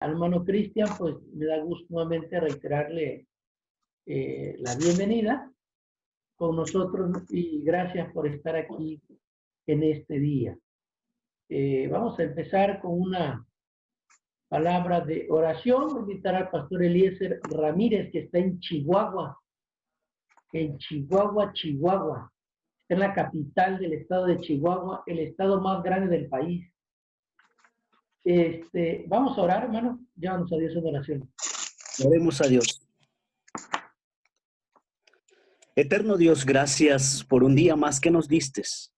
Al hermano Cristian, pues me da gusto nuevamente reiterarle la bienvenida con nosotros y gracias por estar aquí en este día. Vamos a empezar con una palabra de oración. Voy a invitar al pastor Eliezer Ramírez, que está Chihuahua, está en la capital del estado de Chihuahua, el estado más grande del país. Vamos a orar, hermano. Llévanos a Dios en oración. Oremos a Dios. Eterno Dios, gracias por un día más que nos distes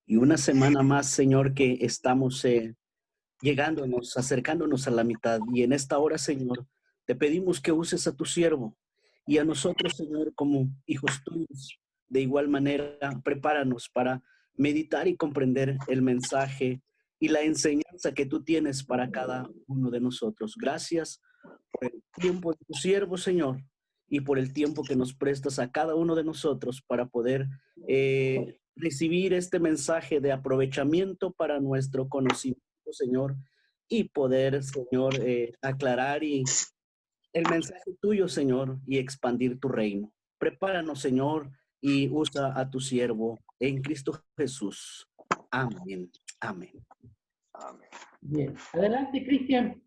y una semana más, Señor, que estamos acercándonos a la mitad. Y en esta hora, Señor, te pedimos que uses a tu siervo y a nosotros, Señor, como hijos tuyos. De igual manera, prepáranos para meditar y comprender el mensaje y la enseñanza que tú tienes para cada uno de nosotros. Gracias por el tiempo de tu siervo, Señor, y por el tiempo que nos prestas a cada uno de nosotros para poder recibir este mensaje de aprovechamiento para nuestro conocimiento, Señor, y poder, Señor, aclarar el mensaje tuyo, Señor, y expandir tu reino. Prepáranos, Señor, y usa a tu siervo en Cristo Jesús. Amén. Amén. Amén. Bien. Adelante, Cristian.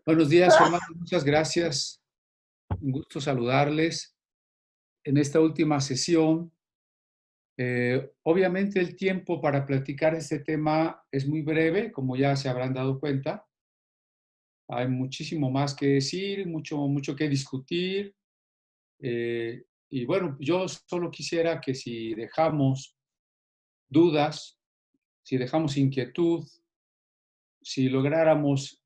Buenos días, hermanos. Muchas gracias. Un gusto saludarles en esta última sesión. Obviamente el tiempo para platicar este tema es muy breve, como ya se habrán dado cuenta. Hay muchísimo más que decir, mucho que discutir. Y bueno, yo solo quisiera que si dejamos dudas, si dejamos inquietud, si lográramos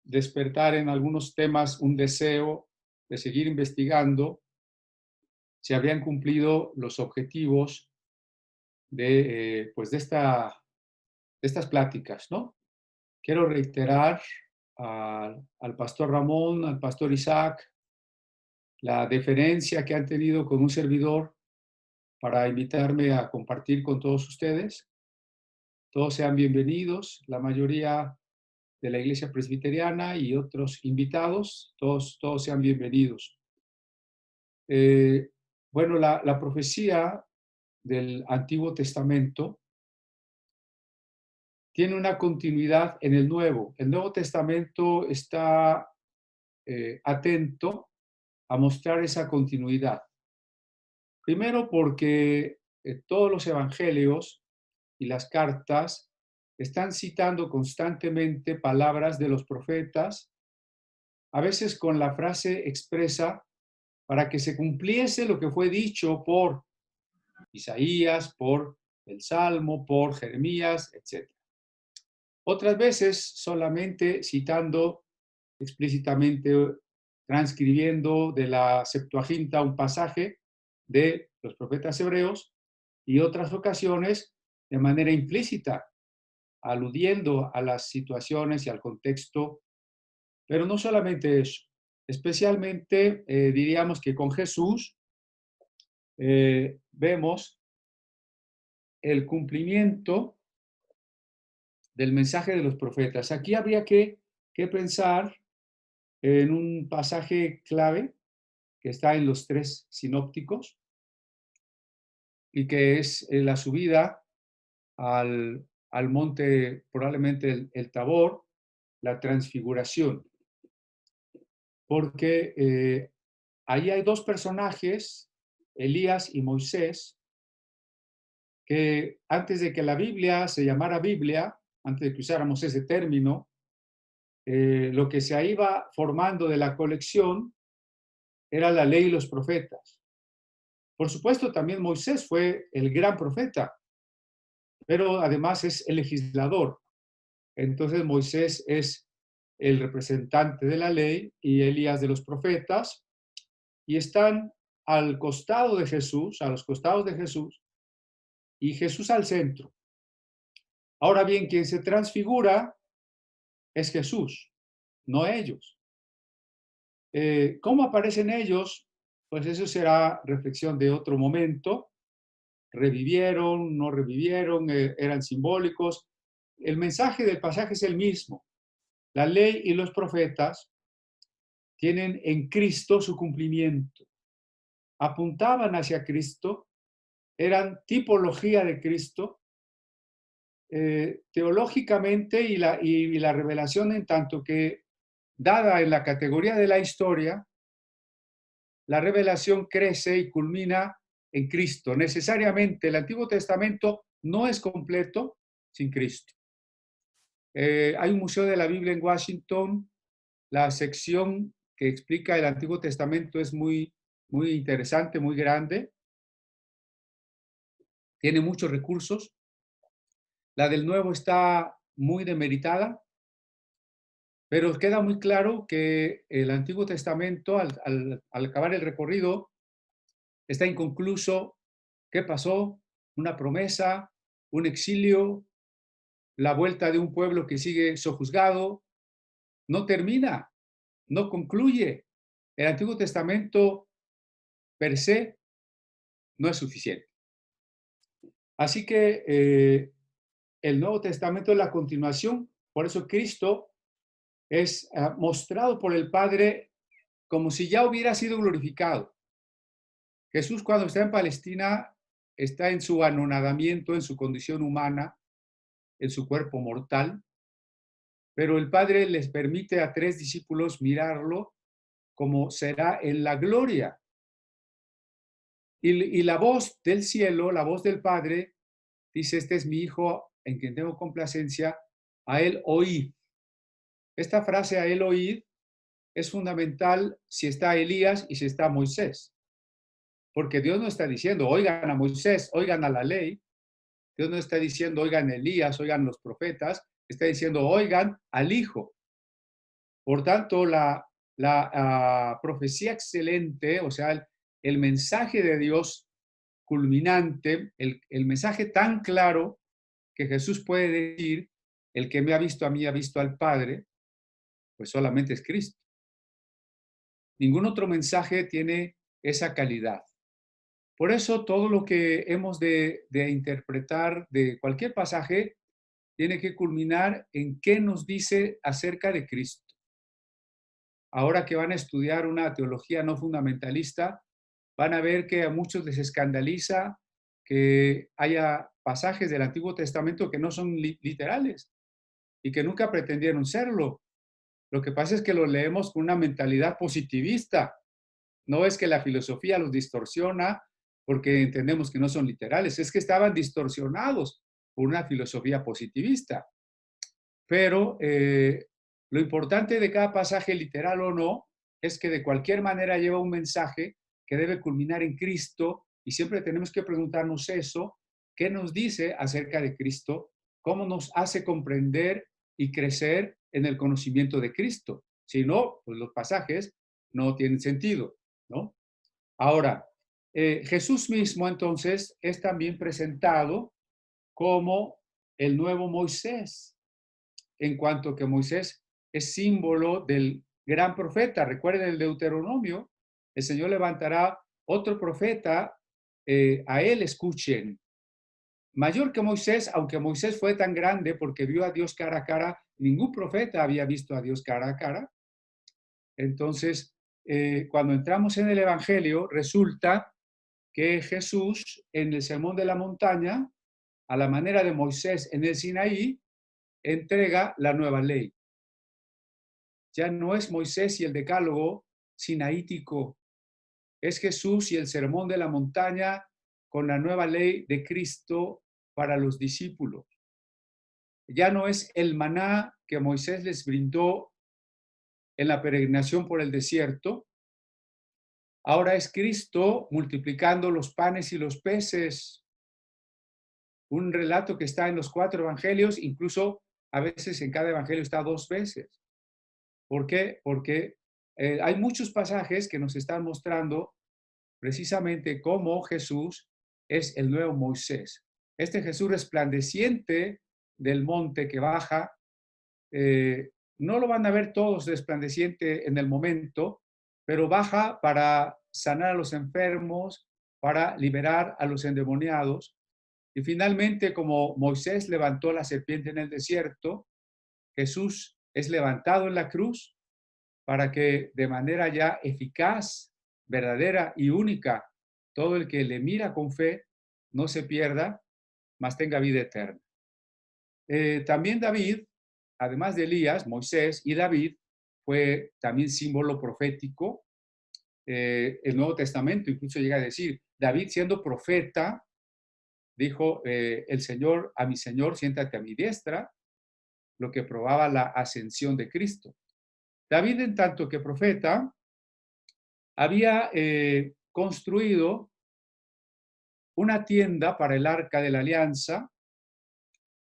despertar en algunos temas un deseo de seguir investigando, se habrían cumplido los objetivos de estas pláticas, ¿no? Quiero reiterar al pastor Ramón, al pastor Isaac, la deferencia que han tenido con un servidor para invitarme a compartir con todos ustedes. Todos sean bienvenidos, la mayoría de la Iglesia Presbiteriana y otros invitados, todos sean bienvenidos. Bueno, la profecía del Antiguo Testamento tiene una continuidad en el Nuevo. El Nuevo Testamento está atento a mostrar esa continuidad. Primero porque todos los evangelios y las cartas están citando constantemente palabras de los profetas, a veces con la frase expresa para que se cumpliese lo que fue dicho por Isaías, por el Salmo, por Jeremías, etc. Otras veces solamente citando explícitamente, transcribiendo de la Septuaginta un pasaje de los profetas hebreos, y otras ocasiones de manera implícita, aludiendo a las situaciones y al contexto. Pero no solamente eso, especialmente diríamos que con Jesús vemos el cumplimiento del mensaje de los profetas. Aquí habría que pensar en un pasaje clave que está en los 3 sinópticos y que es la subida al monte, probablemente el Tabor, la transfiguración. Porque ahí hay 2 personajes, Elías y Moisés, que antes de que la Biblia se llamara Biblia, antes de que usáramos ese término, lo que se iba formando de la colección era la ley y los profetas. Por supuesto, también Moisés fue el gran profeta, pero además es el legislador. Entonces Moisés es el representante de la ley y Elías de los profetas, y están al costado de Jesús, a los costados de Jesús, y Jesús al centro. Ahora bien, quien se transfigura es Jesús, no ellos. ¿Cómo aparecen ellos? Pues eso será reflexión de otro momento. ¿Revivieron, no revivieron, eran simbólicos? El mensaje del pasaje es el mismo. La ley y los profetas tienen en Cristo su cumplimiento. Apuntaban hacia Cristo, eran tipología de Cristo, teológicamente y la revelación en tanto que, dada en la categoría de la historia, la revelación crece y culmina en Cristo. Necesariamente el Antiguo Testamento no es completo sin Cristo. Hay un museo de la Biblia en Washington. La sección que explica el Antiguo Testamento es muy interesante, muy grande. Tiene muchos recursos. La del Nuevo está muy demeritada, pero queda muy claro que el Antiguo Testamento, al acabar el recorrido, está inconcluso. ¿Qué pasó? Una promesa, un exilio, la vuelta de un pueblo que sigue sojuzgado. No termina, no concluye. El Antiguo Testamento per se no es suficiente. Así que el Nuevo Testamento es la continuación. Por eso Cristo es mostrado por el Padre como si ya hubiera sido glorificado. Jesús, cuando está en Palestina, está en su anonadamiento, en su condición humana, en su cuerpo mortal, pero el Padre les permite a 3 discípulos mirarlo como será en la gloria. Y la voz del cielo, la voz del Padre, dice: este es mi Hijo en quien tengo complacencia, a él oíd. Esta frase, a él oíd, es fundamental si está Elías y si está Moisés. Porque Dios no está diciendo, oigan a Moisés, oigan a la ley. Dios no está diciendo, oigan a Elías, oigan los profetas. Está diciendo, oigan al Hijo. Por tanto, la profecía excelente, o sea, el mensaje de Dios culminante, el mensaje tan claro que Jesús puede decir, el que me ha visto a mí ha visto al Padre, pues solamente es Cristo. Ningún otro mensaje tiene esa calidad. Por eso todo lo que hemos de interpretar de cualquier pasaje tiene que culminar en qué nos dice acerca de Cristo. Ahora que van a estudiar una teología no fundamentalista, van a ver que a muchos les escandaliza que haya pasajes del Antiguo Testamento que no son literales y que nunca pretendieron serlo. Lo que pasa es que los leemos con una mentalidad positivista. No es que la filosofía los distorsiona porque entendemos que no son literales, es que estaban distorsionados por una filosofía positivista. Pero lo importante de cada pasaje, literal o no, es que de cualquier manera lleva un mensaje que debe culminar en Cristo, y siempre tenemos que preguntarnos eso: ¿qué nos dice acerca de Cristo? ¿Cómo nos hace comprender y crecer en el conocimiento de Cristo? Si no, pues los pasajes no tienen sentido, ¿no? Ahora, Jesús mismo entonces es también presentado como el nuevo Moisés, en cuanto que Moisés es símbolo del gran profeta. Recuerden el Deuteronomio, el Señor levantará otro profeta, a él escuchen. Mayor que Moisés, aunque Moisés fue tan grande porque vio a Dios cara a cara, ningún profeta había visto a Dios cara a cara. Entonces, cuando entramos en el Evangelio, resulta que Jesús, en el Sermón de la Montaña, a la manera de Moisés en el Sinaí, entrega la nueva ley. Ya no es Moisés y el decálogo sinaítico, es Jesús y el Sermón de la Montaña con la nueva ley de Cristo para los discípulos. Ya no es el maná que Moisés les brindó en la peregrinación por el desierto. Ahora es Cristo multiplicando los panes y los peces. Un relato que está en los 4 evangelios, incluso a veces en cada evangelio está 2 veces. ¿Por qué? Porque hay muchos pasajes que nos están mostrando precisamente cómo Jesús es el nuevo Moisés. Este Jesús resplandeciente del monte que baja, no lo van a ver todos resplandeciente en el momento, pero baja para sanar a los enfermos, para liberar a los endemoniados. Y finalmente, como Moisés levantó la serpiente en el desierto, Jesús es levantado en la cruz para que de manera ya eficaz, verdadera y única, todo el que le mira con fe no se pierda, mas tenga vida eterna. También David, además de Elías, Moisés y David, fue también símbolo profético. El Nuevo Testamento incluso llega a decir, David siendo profeta, dijo el Señor a mi Señor, siéntate a mi diestra, lo que probaba la ascensión de Cristo. David, en tanto que profeta, había construido una tienda para el Arca de la Alianza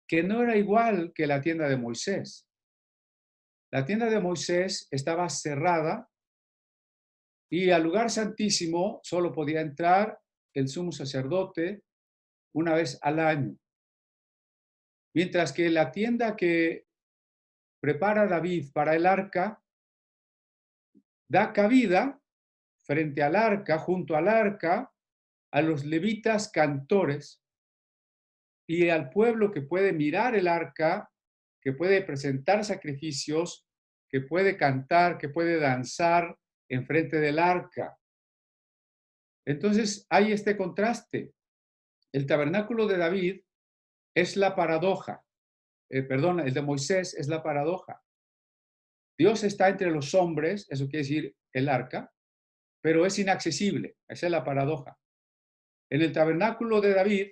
que no era igual que la tienda de Moisés. La tienda de Moisés estaba cerrada y al lugar santísimo solo podía entrar el sumo sacerdote una vez al año. Mientras que la tienda que prepara David para el arca da cabida frente al arca, junto al arca, a los levitas cantores y al pueblo que puede mirar el arca, que puede presentar sacrificios, que puede cantar, que puede danzar enfrente del arca. Entonces hay este contraste. El tabernáculo de David es la paradoja. El de Moisés es la paradoja. Dios está entre los hombres, eso quiere decir el arca, pero es inaccesible. Esa es la paradoja. En el tabernáculo de David,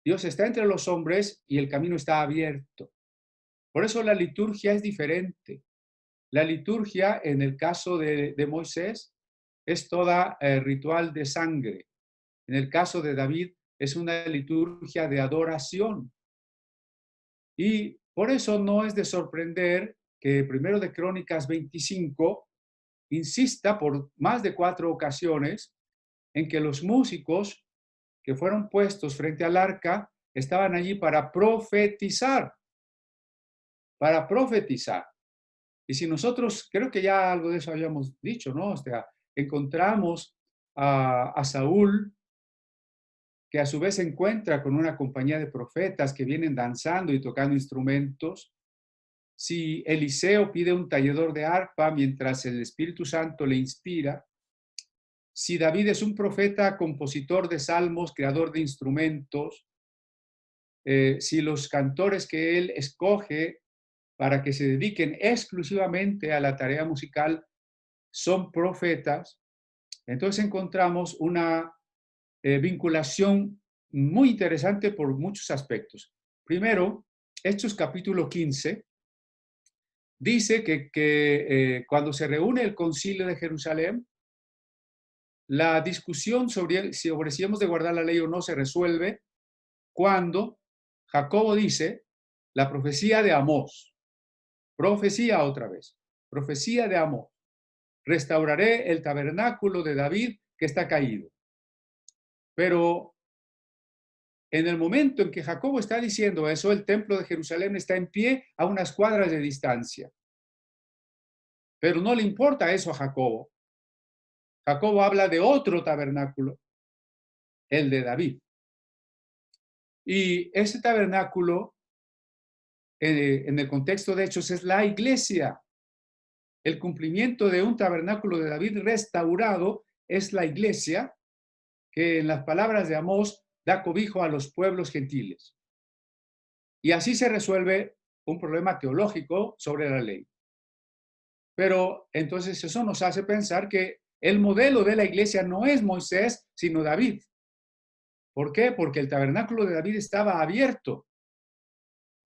Dios está entre los hombres y el camino está abierto. Por eso la liturgia es diferente. La liturgia, en el caso de Moisés, es toda ritual de sangre. En el caso de David, es una liturgia de adoración. Y por eso no es de sorprender que primero de Crónicas 25 insista por más de 4 ocasiones en que los músicos que fueron puestos frente al arca estaban allí para profetizar. Para profetizar. Y si nosotros, creo que ya algo de eso habíamos dicho, ¿no? O sea, encontramos a Saúl, que a su vez se encuentra con una compañía de profetas que vienen danzando y tocando instrumentos. Si Eliseo pide un talledor de arpa mientras el Espíritu Santo le inspira, si David es un profeta, compositor de salmos, creador de instrumentos, si los cantores que él escoge para que se dediquen exclusivamente a la tarea musical son profetas, entonces encontramos una vinculación muy interesante por muchos aspectos. Primero, Hechos capítulo 15 dice que cuando se reúne el concilio de Jerusalén, la discusión sobre si hemos de guardar la ley o no se resuelve cuando Jacobo dice la profecía de Amós. Profecía otra vez. Profecía de Amós. Restauraré el tabernáculo de David que está caído. Pero en el momento en que Jacobo está diciendo eso, el templo de Jerusalén está en pie a unas cuadras de distancia. Pero no le importa eso a Jacobo. Jacobo habla de otro tabernáculo, el de David. Y ese tabernáculo, en el contexto de Hechos, es la iglesia. El cumplimiento de un tabernáculo de David restaurado es la iglesia, que en las palabras de Amós da cobijo a los pueblos gentiles. Y así se resuelve un problema teológico sobre la ley. Pero entonces eso nos hace pensar que el modelo de la iglesia no es Moisés, sino David. ¿Por qué? Porque el tabernáculo de David estaba abierto.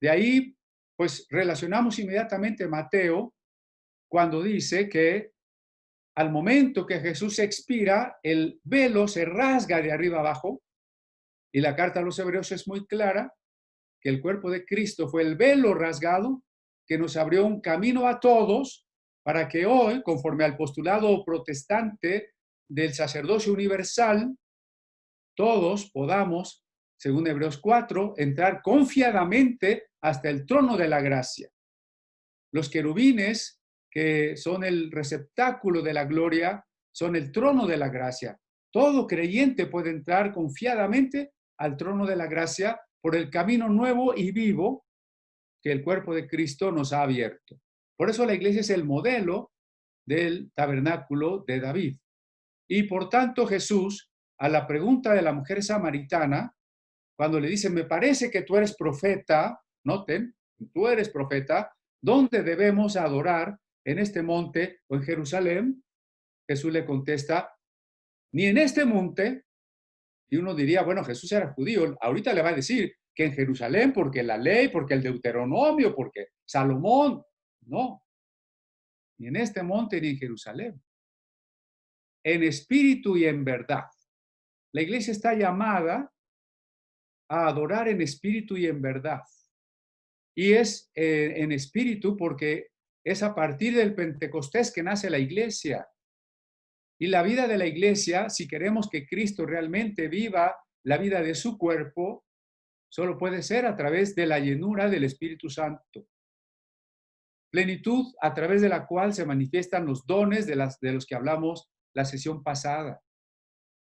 De ahí, pues, relacionamos inmediatamente Mateo cuando dice que al momento que Jesús expira, el velo se rasga de arriba abajo, y la carta a los Hebreos es muy clara, que el cuerpo de Cristo fue el velo rasgado que nos abrió un camino a todos para que hoy, conforme al postulado protestante del sacerdocio universal, todos podamos, según Hebreos 4, entrar confiadamente hasta el trono de la gracia. Los querubines, que son el receptáculo de la gloria, son el trono de la gracia. Todo creyente puede entrar confiadamente al trono de la gracia por el camino nuevo y vivo que el cuerpo de Cristo nos ha abierto. Por eso la iglesia es el modelo del tabernáculo de David. Y por tanto Jesús, a la pregunta de la mujer samaritana, cuando le dice, me parece que tú eres profeta, noten, tú eres profeta, ¿dónde debemos adorar? ¿En este monte o en Jerusalén? Jesús le contesta, ni en este monte. Y uno diría, bueno, Jesús era judío, ahorita le va a decir que en Jerusalén, porque la ley, porque el Deuteronomio, porque Salomón. No, ni en este monte ni en Jerusalén. En espíritu y en verdad. La iglesia está llamada a adorar en espíritu y en verdad. Y es en espíritu porque es a partir del Pentecostés que nace la iglesia. Y la vida de la iglesia, si queremos que Cristo realmente viva la vida de su cuerpo, solo puede ser a través de la llenura del Espíritu Santo. Plenitud a través de la cual se manifiestan los dones de los que hablamos la sesión pasada.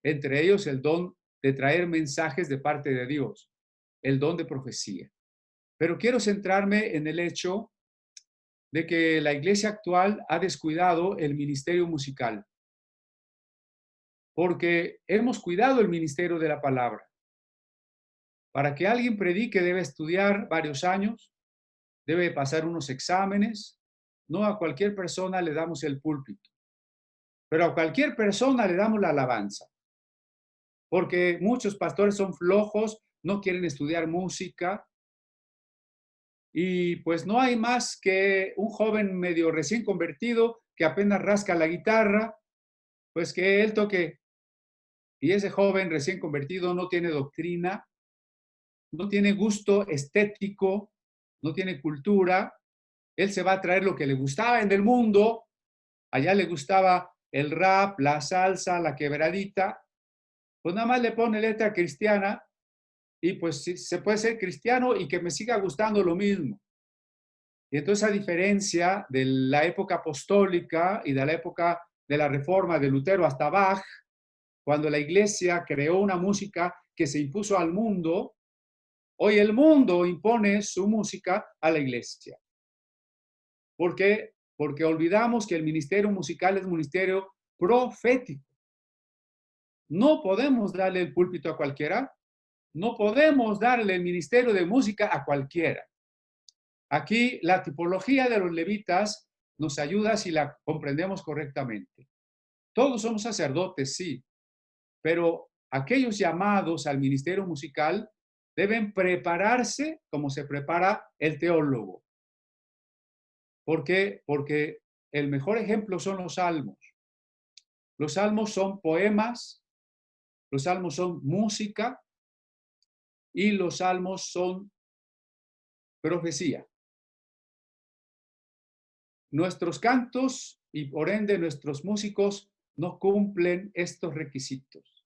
Entre ellos el don de traer mensajes de parte de Dios, el don de profecía. Pero quiero centrarme en el hecho de que la iglesia actual ha descuidado el ministerio musical, porque hemos cuidado el ministerio de la palabra. Para que alguien predique debe estudiar varios años, debe pasar unos exámenes. No a cualquier persona le damos el púlpito, pero a cualquier persona le damos la alabanza, porque muchos pastores son flojos, no quieren estudiar música, y pues no hay más que un joven medio recién convertido que apenas rasca la guitarra, pues que él toque. Y ese joven recién convertido no tiene doctrina, no tiene gusto estético, no tiene cultura. Él se va a traer lo que le gustaba en el mundo. Allá le gustaba el rap, la salsa, la quebradita. Pues nada más le pone letra cristiana y pues se puede ser cristiano y que me siga gustando lo mismo. Y entonces, a diferencia de la época apostólica y de la época de la Reforma de Lutero hasta Bach, cuando la iglesia creó una música que se impuso al mundo, hoy el mundo impone su música a la iglesia. ¿Por qué? Porque olvidamos que el ministerio musical es un ministerio profético. No podemos darle el púlpito a cualquiera, no podemos darle el ministerio de música a cualquiera. Aquí la tipología de los levitas nos ayuda si la comprendemos correctamente. Todos somos sacerdotes, sí, pero aquellos llamados al ministerio musical deben prepararse como se prepara el teólogo. ¿Por qué? Porque el mejor ejemplo son los salmos. Los salmos son poemas, los salmos son música y los salmos son profecía. Nuestros cantos y por ende nuestros músicos no cumplen estos requisitos.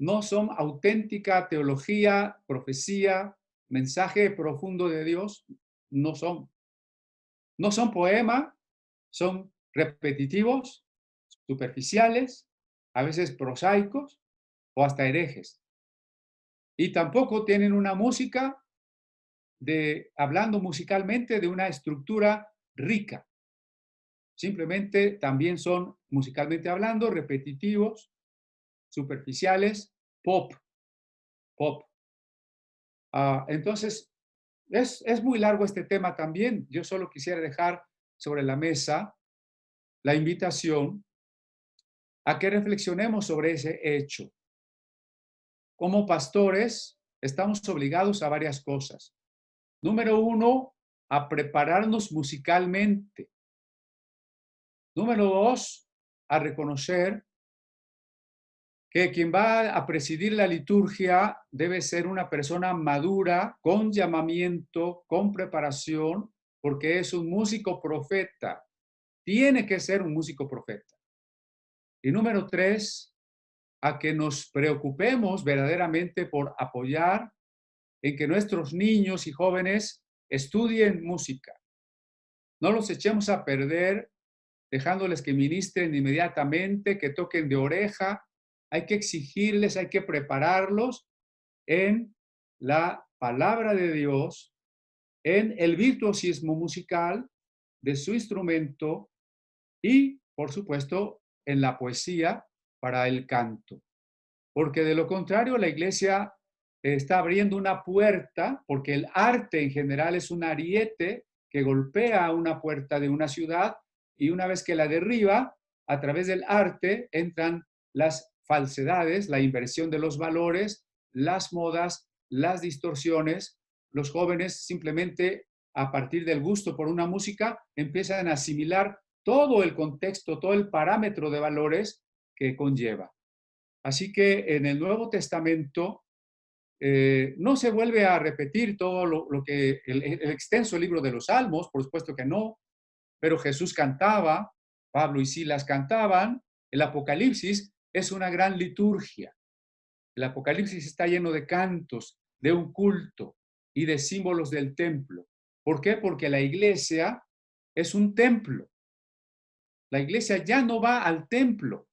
No son auténtica teología, profecía, mensaje profundo de Dios. No son. No son poema, son repetitivos, superficiales, a veces prosaicos o hasta herejes. Y tampoco tienen una música hablando musicalmente de una estructura rica. Simplemente también son, musicalmente hablando, repetitivos, superficiales, pop. Entonces, es muy largo este tema también. Yo solo quisiera dejar sobre la mesa la invitación a que reflexionemos sobre ese hecho. Como pastores, estamos obligados a varias cosas. Número uno, a prepararnos musicalmente. Número dos, a reconocer que quien va a presidir la liturgia debe ser una persona madura, con llamamiento, con preparación, porque es un músico profeta. Tiene que ser un músico profeta. Y número tres, a que nos preocupemos verdaderamente por apoyar en que nuestros niños y jóvenes estudien música. No los echemos a perder dejándoles que ministren inmediatamente, que toquen de oreja. Hay que exigirles, hay que prepararlos en la palabra de Dios, en el virtuosismo musical de su instrumento y, por supuesto, en la poesía para el canto. Porque de lo contrario, la iglesia está abriendo una puerta, porque el arte en general es un ariete que golpea una puerta de una ciudad y una vez que la derriba, a través del arte entran las falsedades, la inversión de los valores, las modas, las distorsiones. Los jóvenes simplemente a partir del gusto por una música empiezan a asimilar todo el contexto, todo el parámetro de valores que conlleva. Así que en el Nuevo Testamento no se vuelve a repetir todo lo que el extenso libro de los Salmos, por supuesto que no, pero Jesús cantaba, Pablo y Silas cantaban, el Apocalipsis es una gran liturgia. El Apocalipsis está lleno de cantos, de un culto y de símbolos del templo. ¿Por qué? Porque la iglesia es un templo. La iglesia ya no va al templo.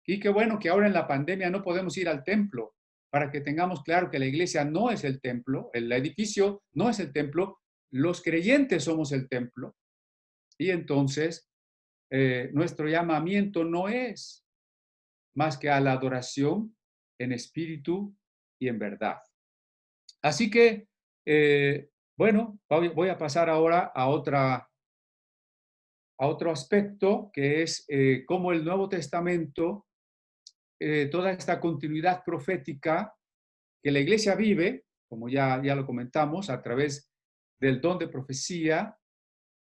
Y qué bueno que ahora en la pandemia no podemos ir al templo, para que tengamos claro que la iglesia no es el templo, el edificio no es el templo, los creyentes somos el templo. Y entonces nuestro llamamiento no es más que a la adoración en espíritu y en verdad. Así que, bueno, voy a pasar ahora a otro aspecto, que es cómo el Nuevo Testamento, toda esta continuidad profética que la iglesia vive, como ya lo comentamos, a través del don de profecía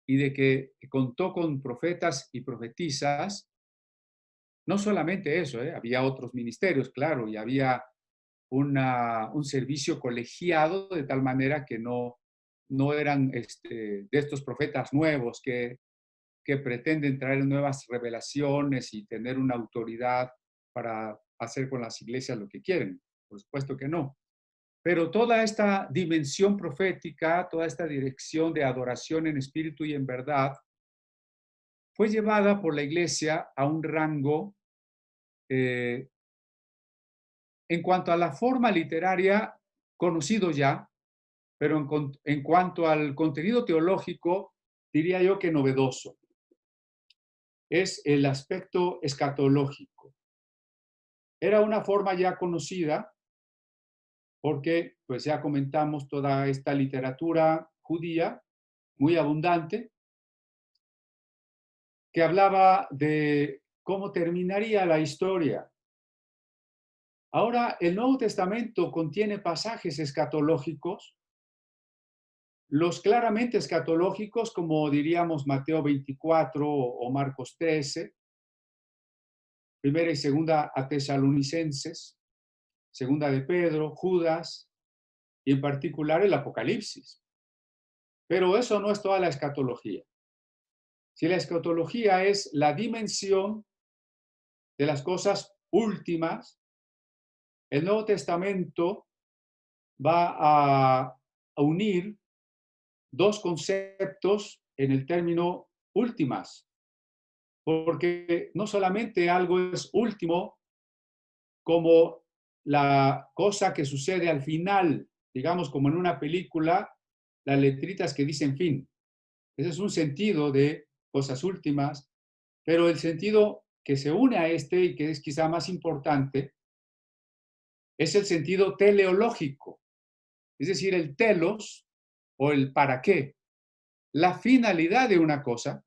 y de que contó con profetas y profetisas. No solamente eso, había otros ministerios, claro, y había un servicio colegiado de tal manera que no eran de estos profetas nuevos que pretenden traer nuevas revelaciones y tener una autoridad para hacer con las iglesias lo que quieren. Por supuesto que no. Pero toda esta dimensión profética, toda esta dirección de adoración en espíritu y en verdad, fue llevada por la iglesia a un rango en cuanto a la forma literaria conocido ya, pero en cuanto al contenido teológico, diría yo que novedoso. Es el aspecto escatológico. Era una forma ya conocida porque, pues ya comentamos, toda esta literatura judía muy abundante que hablaba de cómo terminaría la historia. Ahora, el Nuevo Testamento contiene pasajes escatológicos, los claramente escatológicos, como diríamos Mateo 24 o Marcos 13, primera y segunda a Tesalonicenses, segunda de Pedro, Judas y en particular el Apocalipsis. Pero eso no es toda la escatología. Si la escatología es la dimensión de las cosas últimas, el Nuevo Testamento va a unir dos conceptos en el término últimas, porque no solamente algo es último como la cosa que sucede al final, digamos como en una película, las letritas que dicen fin. Ese es un sentido de cosas últimas, pero el sentido que se une a este y que es quizá más importante es el sentido teleológico, es decir, el telos o el para qué, la finalidad de una cosa.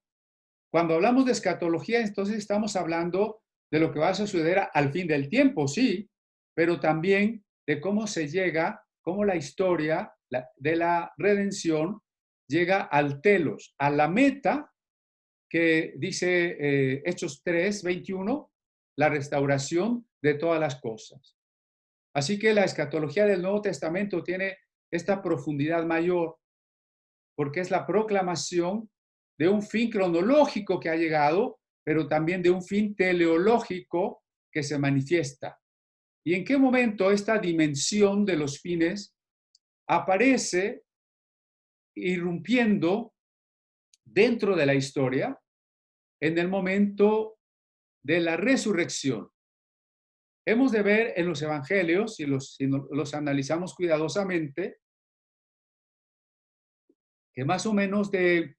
Cuando hablamos de escatología, entonces estamos hablando de lo que va a suceder al fin del tiempo, sí, pero también de cómo se llega, cómo la historia de la redención llega al telos, a la meta que dice Hechos 3, 21, la restauración de todas las cosas. Así que la escatología del Nuevo Testamento tiene esta profundidad mayor, porque es la proclamación de un fin cronológico que ha llegado, pero también de un fin teleológico que se manifiesta. ¿Y en qué momento esta dimensión de los fines aparece irrumpiendo dentro de la historia? En el momento de la resurrección. Hemos de ver en los evangelios, si los analizamos cuidadosamente, que más o menos de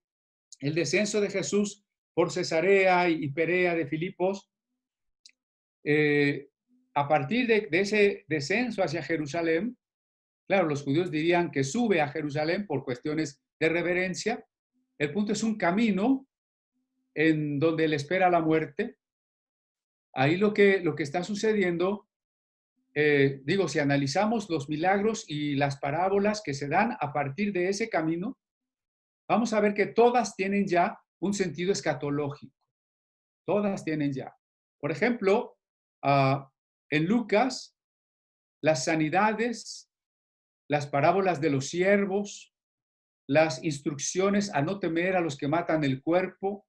el descenso de Jesús por Cesarea y Perea de Filipos, a partir de ese descenso hacia Jerusalén, claro, los judíos dirían que sube a Jerusalén por cuestiones de reverencia. El punto es un camino en donde le espera la muerte. Ahí lo que está sucediendo, digo, si analizamos los milagros y las parábolas que se dan a partir de ese camino, vamos a ver que todas tienen ya un sentido escatológico. Todas tienen ya. Por ejemplo, en Lucas, las sanidades, las parábolas de los siervos, las instrucciones a no temer a los que matan el cuerpo,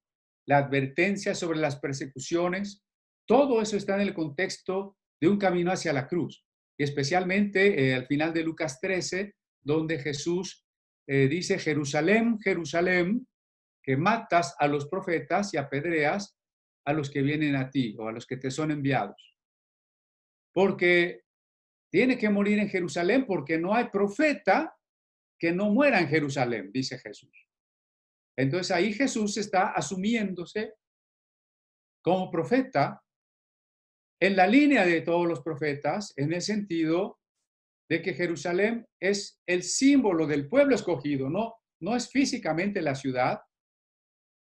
la advertencia sobre las persecuciones, todo eso está en el contexto de un camino hacia la cruz. Y especialmente al final de Lucas 13, donde Jesús dice, Jerusalén, Jerusalén, que matas a los profetas y apedreas a los que vienen a ti o a los que te son enviados. Porque tiene que morir en Jerusalén porque no hay profeta que no muera en Jerusalén, dice Jesús. Entonces ahí Jesús está asumiéndose como profeta en la línea de todos los profetas, en el sentido de que Jerusalén es el símbolo del pueblo escogido, no es físicamente la ciudad,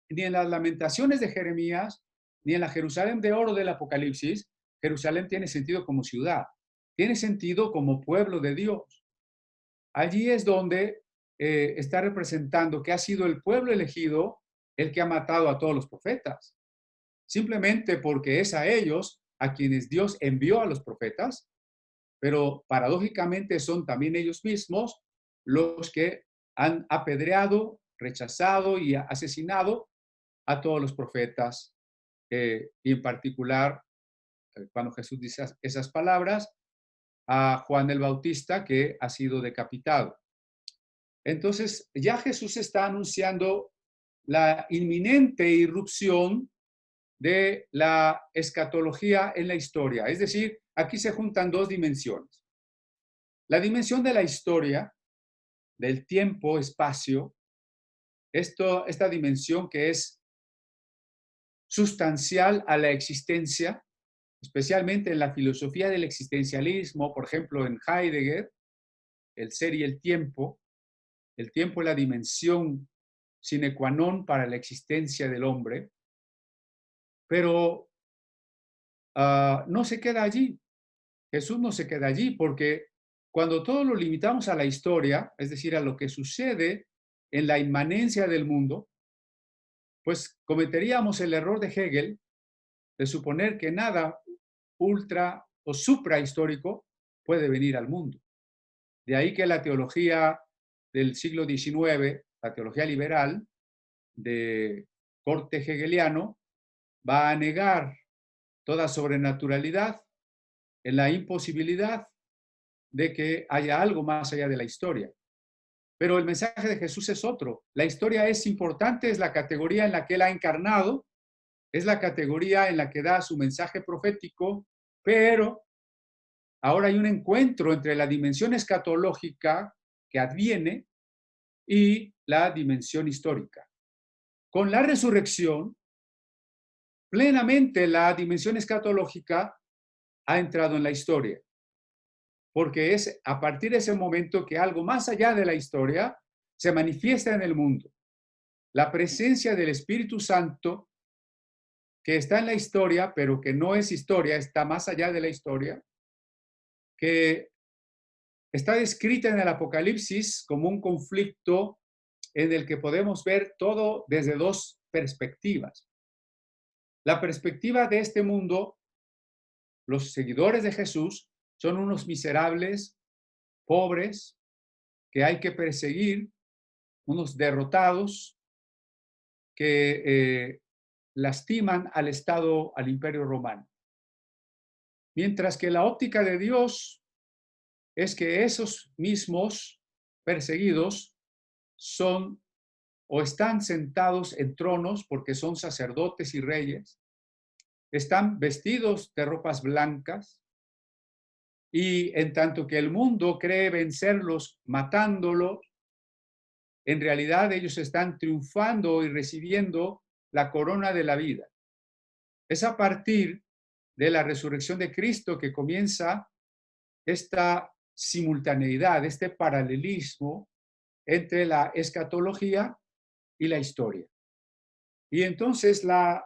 ni en las lamentaciones de Jeremías, ni en la Jerusalén de oro del Apocalipsis. Jerusalén tiene sentido como ciudad, tiene sentido como pueblo de Dios. Allí es donde está representando que ha sido el pueblo elegido el que ha matado a todos los profetas, simplemente porque es a ellos a quienes Dios envió a los profetas, pero paradójicamente son también ellos mismos los que han apedreado, rechazado y asesinado a todos los profetas, y en particular, cuando Jesús dice esas palabras, a Juan el Bautista, que ha sido decapitado. Entonces, ya Jesús está anunciando la inminente irrupción de la escatología en la historia. Es decir, aquí se juntan dos dimensiones. La dimensión de la historia, del tiempo, espacio, esta dimensión que es sustancial a la existencia, especialmente en la filosofía del existencialismo, por ejemplo, en Heidegger, el ser y el tiempo es la dimensión sine qua non para la existencia del hombre, pero no se queda allí. Jesús no se queda allí porque cuando todo lo limitamos a la historia, es decir, a lo que sucede en la inmanencia del mundo, pues cometeríamos el error de Hegel de suponer que nada ultra o suprahistórico puede venir al mundo. De ahí que la teología del siglo XIX, la teología liberal de corte hegeliano, va a negar toda sobrenaturalidad en la imposibilidad de que haya algo más allá de la historia. Pero el mensaje de Jesús es otro. La historia es importante, es la categoría en la que Él ha encarnado, es la categoría en la que da su mensaje profético, pero ahora hay un encuentro entre la dimensión escatológica que adviene y la dimensión histórica. Con la resurrección, plenamente la dimensión escatológica ha entrado en la historia, porque es a partir de ese momento que algo más allá de la historia se manifiesta en el mundo. La presencia del Espíritu Santo, que está en la historia, pero que no es historia, está más allá de la historia, que está descrita en el Apocalipsis como un conflicto en el que podemos ver todo desde dos perspectivas. La perspectiva de este mundo, los seguidores de Jesús son unos miserables, pobres, que hay que perseguir, unos derrotados que lastiman al Estado, al Imperio Romano. Mientras que la óptica de Dios es que esos mismos perseguidos son o están sentados en tronos porque son sacerdotes y reyes, están vestidos de ropas blancas, y en tanto que el mundo cree vencerlos matándolos, en realidad ellos están triunfando y recibiendo la corona de la vida. Es a partir de la resurrección de Cristo que comienza esta simultaneidad, este paralelismo entre la escatología y la historia. Y entonces la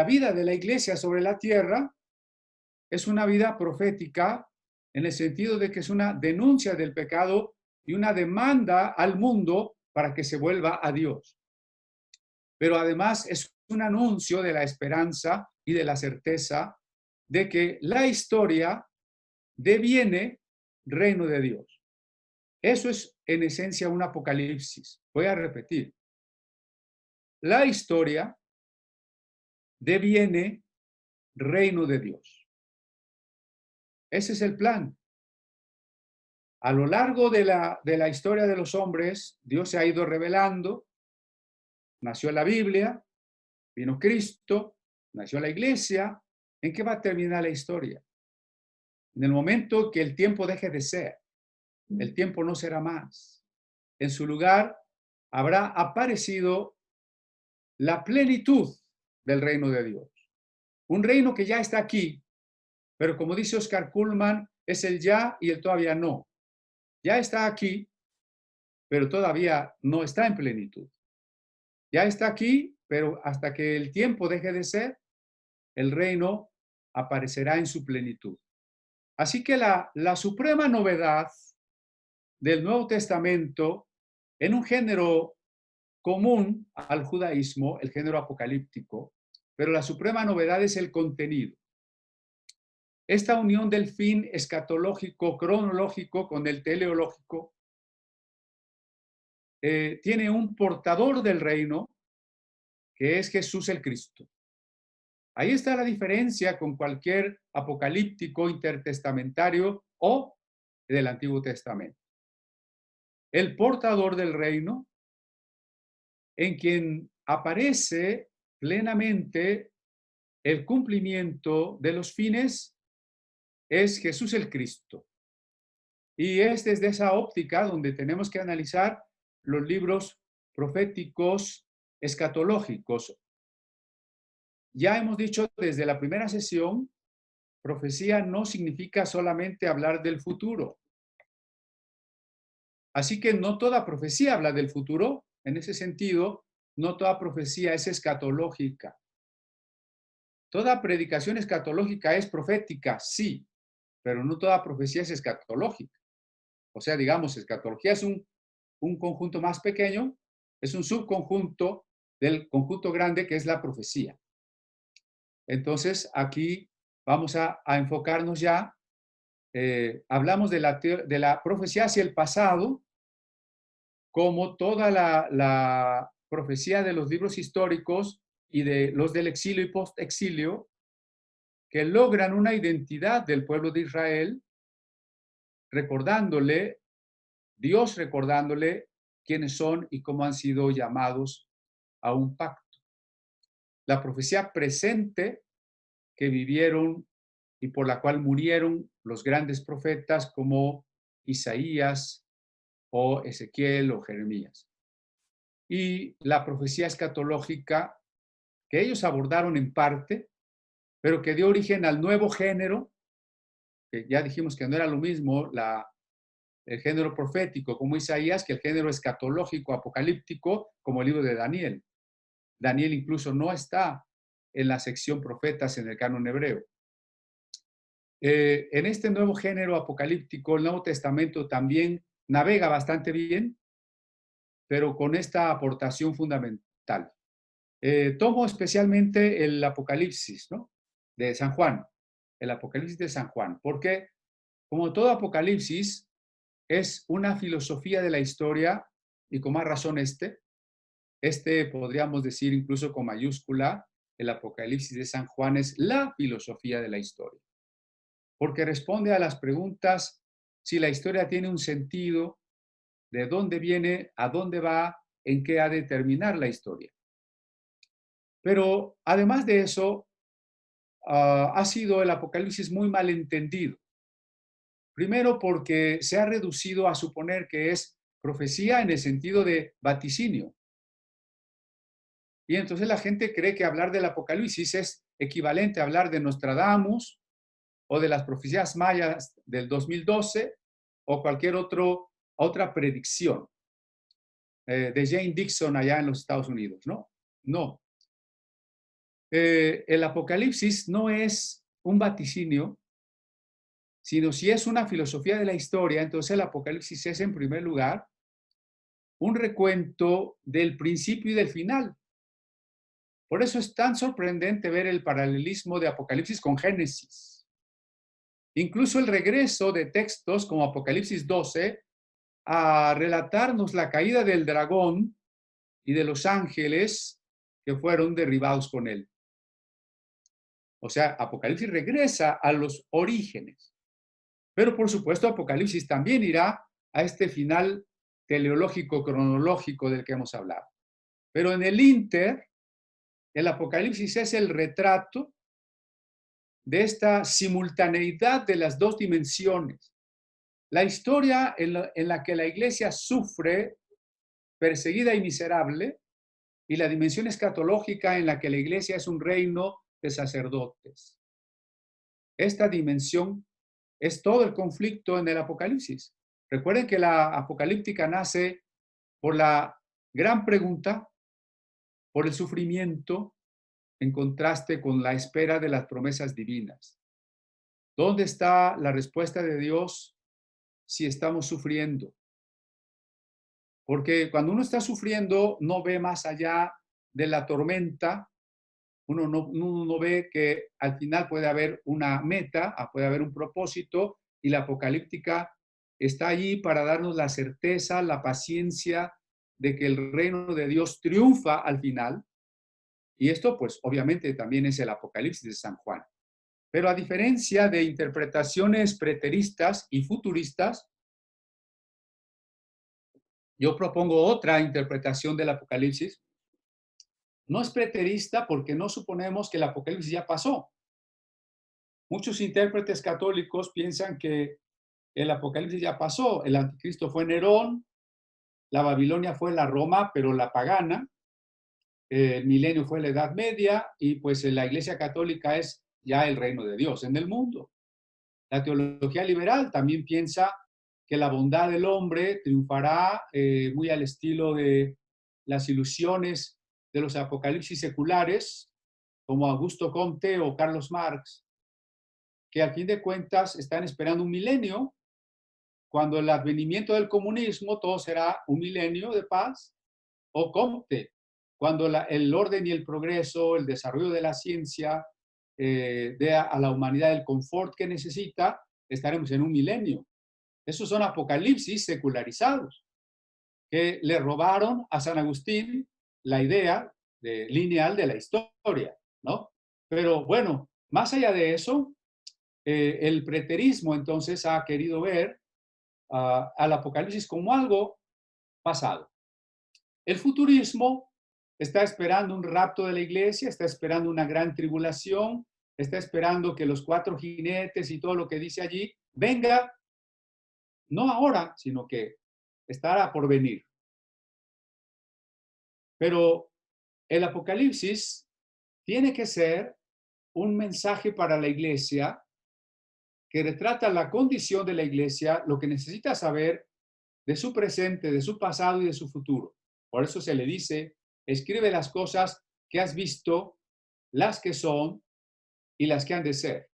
vida de la iglesia sobre la tierra es una vida profética en el sentido de que es una denuncia del pecado y una demanda al mundo para que se vuelva a Dios. Pero además es un anuncio de la esperanza y de la certeza de que la historia deviene reino de Dios. Eso es en esencia un apocalipsis. Voy a repetir. La historia deviene reino de Dios. Ese es el plan. A lo largo de la historia de los hombres, Dios se ha ido revelando. Nació la Biblia, vino Cristo, nació la iglesia. ¿En qué va a terminar la historia? En el momento que el tiempo deje de ser, el tiempo no será más. En su lugar habrá aparecido la plenitud del reino de Dios. Un reino que ya está aquí, pero como dice Oscar Cullmann, es el ya y el todavía no. Ya está aquí, pero todavía no está en plenitud. Ya está aquí, pero hasta que el tiempo deje de ser, el reino aparecerá en su plenitud. Así que la suprema novedad del Nuevo Testamento en un género común al judaísmo, el género apocalíptico, pero la suprema novedad es el contenido. Esta unión del fin escatológico, cronológico con el teleológico tiene un portador del reino que es Jesús el Cristo. Ahí está la diferencia con cualquier apocalíptico intertestamentario o del Antiguo Testamento. El portador del reino, en quien aparece plenamente el cumplimiento de los fines, es Jesús el Cristo. Y es desde esa óptica donde tenemos que analizar los libros proféticos escatológicos. Ya hemos dicho desde la primera sesión, profecía no significa solamente hablar del futuro. Así que no toda profecía habla del futuro. En ese sentido, no toda profecía es escatológica. Toda predicación escatológica es profética, sí, pero no toda profecía es escatológica. O sea, digamos, escatología es un conjunto más pequeño, es un subconjunto del conjunto grande que es la profecía. Entonces, aquí vamos a enfocarnos ya, hablamos de la profecía hacia el pasado, como toda la profecía de los libros históricos y de los del exilio y post-exilio, que logran una identidad del pueblo de Israel, Dios recordándole quiénes son y cómo han sido llamados a un pacto. La profecía presente que vivieron y por la cual murieron los grandes profetas como Isaías o Ezequiel o Jeremías. Y la profecía escatológica que ellos abordaron en parte, pero que dio origen al nuevo género, que ya dijimos que no era lo mismo el género profético como Isaías que el género escatológico apocalíptico como el libro de Daniel. Daniel incluso no está en la sección profetas en el canon hebreo. En este nuevo género apocalíptico, el Nuevo Testamento también navega bastante bien, pero con esta aportación fundamental. Tomo especialmente el Apocalipsis, ¿no?, de San Juan, el Apocalipsis de San Juan, porque como todo Apocalipsis es una filosofía de la historia y con más razón podríamos decir incluso con mayúscula, el Apocalipsis de San Juan es la filosofía de la historia, porque responde a las preguntas si la historia tiene un sentido, de dónde viene, a dónde va, en qué ha de terminar la historia. Pero además de eso, ha sido el Apocalipsis muy mal entendido. Primero porque se ha reducido a suponer que es profecía en el sentido de vaticinio. Y entonces la gente cree que hablar del Apocalipsis es equivalente a hablar de Nostradamus o de las profecías mayas del 2012 o cualquier otra predicción de Jane Dixon allá en los Estados Unidos, ¿no? No. El Apocalipsis no es un vaticinio, sino si es una filosofía de la historia, entonces el Apocalipsis es en primer lugar un recuento del principio y del final. Por eso es tan sorprendente ver el paralelismo de Apocalipsis con Génesis. Incluso el regreso de textos como Apocalipsis 12 a relatarnos la caída del dragón y de los ángeles que fueron derribados con él. O sea, Apocalipsis regresa a los orígenes. Pero por supuesto, Apocalipsis también irá a este final teleológico, cronológico del que hemos hablado. Pero en el ínter, el Apocalipsis es el retrato de esta simultaneidad de las dos dimensiones. La historia en la que la iglesia sufre, perseguida y miserable, y la dimensión escatológica en la que la iglesia es un reino de sacerdotes. Esta dimensión es todo el conflicto en el Apocalipsis. Recuerden que la apocalíptica nace por la gran pregunta, por el sufrimiento, en contraste con la espera de las promesas divinas. ¿Dónde está la respuesta de Dios si estamos sufriendo? Porque cuando uno está sufriendo, no ve más allá de la tormenta, uno no ve que al final puede haber una meta, puede haber un propósito, y la apocalíptica está allí para darnos la certeza, la paciencia de que el reino de Dios triunfa al final. Y esto, pues, obviamente también es el Apocalipsis de San Juan. Pero a diferencia de interpretaciones preteristas y futuristas, yo propongo otra interpretación del Apocalipsis. No es preterista porque no suponemos que el Apocalipsis ya pasó. Muchos intérpretes católicos piensan que el Apocalipsis ya pasó. El anticristo fue Nerón, la Babilonia fue la Roma, pero la pagana, el milenio fue la Edad Media, y pues la Iglesia Católica es ya el reino de Dios en el mundo. La teología liberal también piensa que la bondad del hombre triunfará muy al estilo de las ilusiones de los apocalipsis seculares, como Augusto Comte o Carlos Marx, que al fin de cuentas están esperando un milenio. Cuando el advenimiento del comunismo, todo será un milenio de paz. O Comte, cuando el orden y el progreso, el desarrollo de la ciencia dé a la humanidad el confort que necesita, estaremos en un milenio. Esos son apocalipsis secularizados, que le robaron a San Agustín la idea lineal de la historia, ¿no? Pero bueno, más allá de eso, el preterismo entonces ha querido ver al Apocalipsis como algo pasado. El futurismo está esperando un rapto de la iglesia, está esperando una gran tribulación, está esperando que los 4 jinetes y todo lo que dice allí venga, no ahora, sino que estará por venir. Pero el Apocalipsis tiene que ser un mensaje para la iglesia que retrata la condición de la iglesia, lo que necesita saber de su presente, de su pasado y de su futuro. Por eso se le dice, escribe las cosas que has visto, las que son y las que han de ser.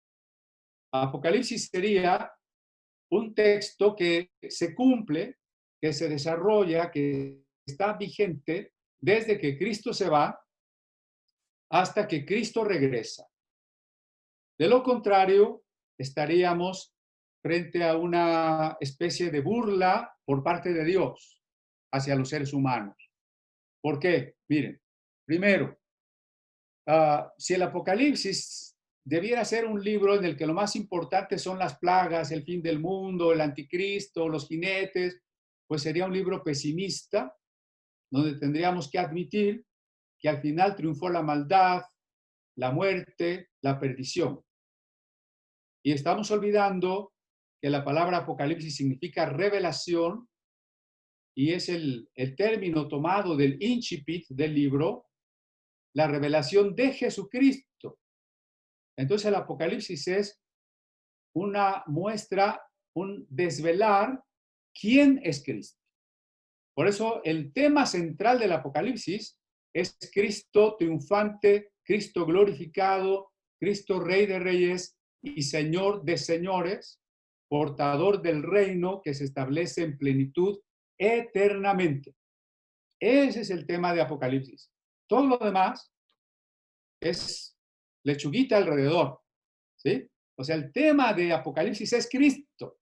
Apocalipsis sería un texto que se cumple, que se desarrolla, que está vigente desde que Cristo se va hasta que Cristo regresa. De lo contrario, estaríamos frente a una especie de burla por parte de Dios hacia los seres humanos. ¿Por qué? Miren, primero, si el Apocalipsis debiera ser un libro en el que lo más importante son las plagas, el fin del mundo, el anticristo, los jinetes, pues sería un libro pesimista, donde tendríamos que admitir que al final triunfó la maldad, la muerte, la perdición. Y estamos olvidando que la palabra Apocalipsis significa revelación, y es el término tomado del incipit del libro, la revelación de Jesucristo. Entonces el Apocalipsis es una muestra, un desvelar quién es Cristo. Por eso el tema central del Apocalipsis es Cristo triunfante, Cristo glorificado, Cristo Rey de Reyes y Señor de Señores, portador del reino que se establece en plenitud eternamente. Ese es el tema de Apocalipsis. Todo lo demás es lechuguita alrededor, ¿sí? O sea, el tema de Apocalipsis es Cristo.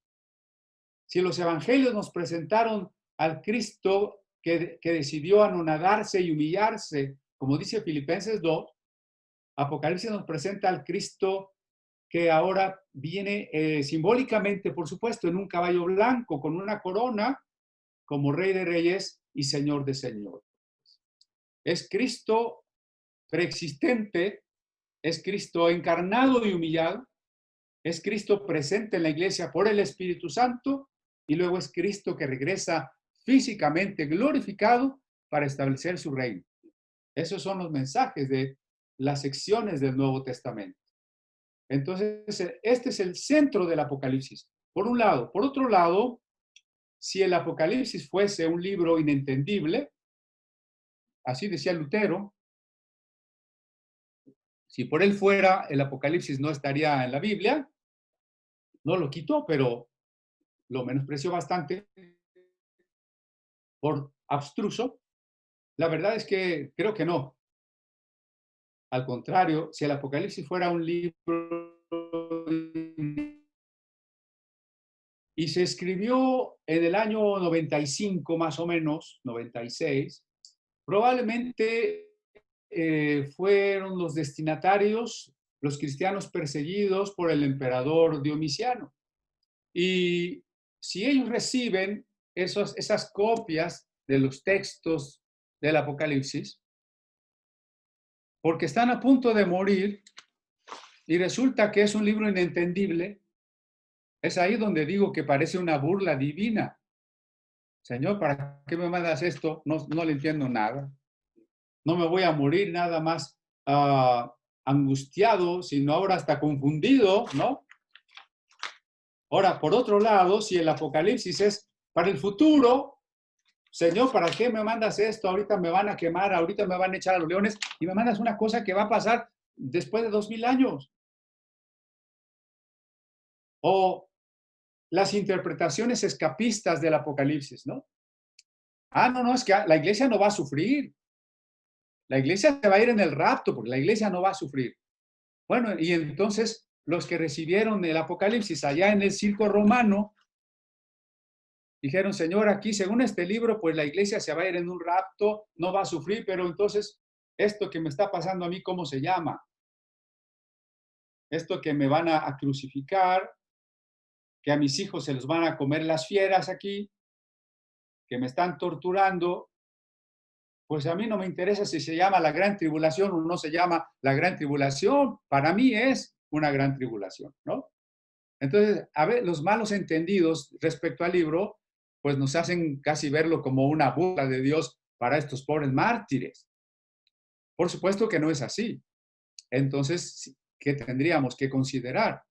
Si los evangelios nos presentaron al Cristo que decidió anonadarse y humillarse, como dice Filipenses 2, Apocalipsis nos presenta al Cristo que ahora viene simbólicamente, por supuesto, en un caballo blanco, con una corona, como Rey de Reyes y Señor de Señores. Es Cristo preexistente, es Cristo encarnado y humillado, es Cristo presente en la iglesia por el Espíritu Santo, y luego es Cristo que regresa físicamente glorificado para establecer su reino. Esos son los mensajes de las secciones del Nuevo Testamento. Entonces, este es el centro del Apocalipsis, por un lado. Por otro lado, si el Apocalipsis fuese un libro inentendible, así decía Lutero, si por él fuera, el Apocalipsis no estaría en la Biblia. No lo quitó, pero lo menospreció bastante por abstruso. La verdad es que creo que no. Al contrario, si el Apocalipsis fuera un libro y se escribió en el año 95 más o menos, 96, probablemente fueron los destinatarios, los cristianos perseguidos por el emperador Dionisiano. Y si ellos reciben esas copias de los textos del Apocalipsis, porque están a punto de morir y resulta que es un libro inentendible, es ahí donde digo que parece una burla divina. Señor, ¿para qué me mandas esto? No le entiendo nada. No me voy a morir nada más angustiado, sino ahora hasta confundido, ¿no? Ahora, por otro lado, si el Apocalipsis es para el futuro, Señor, ¿para qué me mandas esto? Ahorita me van a quemar, ahorita me van a echar a los leones y me mandas una cosa que va a pasar después de 2000 años. O las interpretaciones escapistas del Apocalipsis, ¿no? No, es que la iglesia no va a sufrir. La iglesia se va a ir en el rapto porque la iglesia no va a sufrir. Bueno, y entonces los que recibieron el Apocalipsis allá en el circo romano dijeron, Señor, aquí según este libro, pues la iglesia se va a ir en un rapto, no va a sufrir, pero entonces, esto que me está pasando a mí, ¿cómo se llama? Esto que me van a crucificar, que a mis hijos se los van a comer las fieras aquí, que me están torturando, pues a mí no me interesa si se llama la gran tribulación o no se llama la gran tribulación. Para mí es una gran tribulación, ¿no? Entonces, a ver, los malos entendidos respecto al libro, pues nos hacen casi verlo como una burla de Dios para estos pobres mártires. Por supuesto que no es así. Entonces, ¿qué tendríamos que considerar?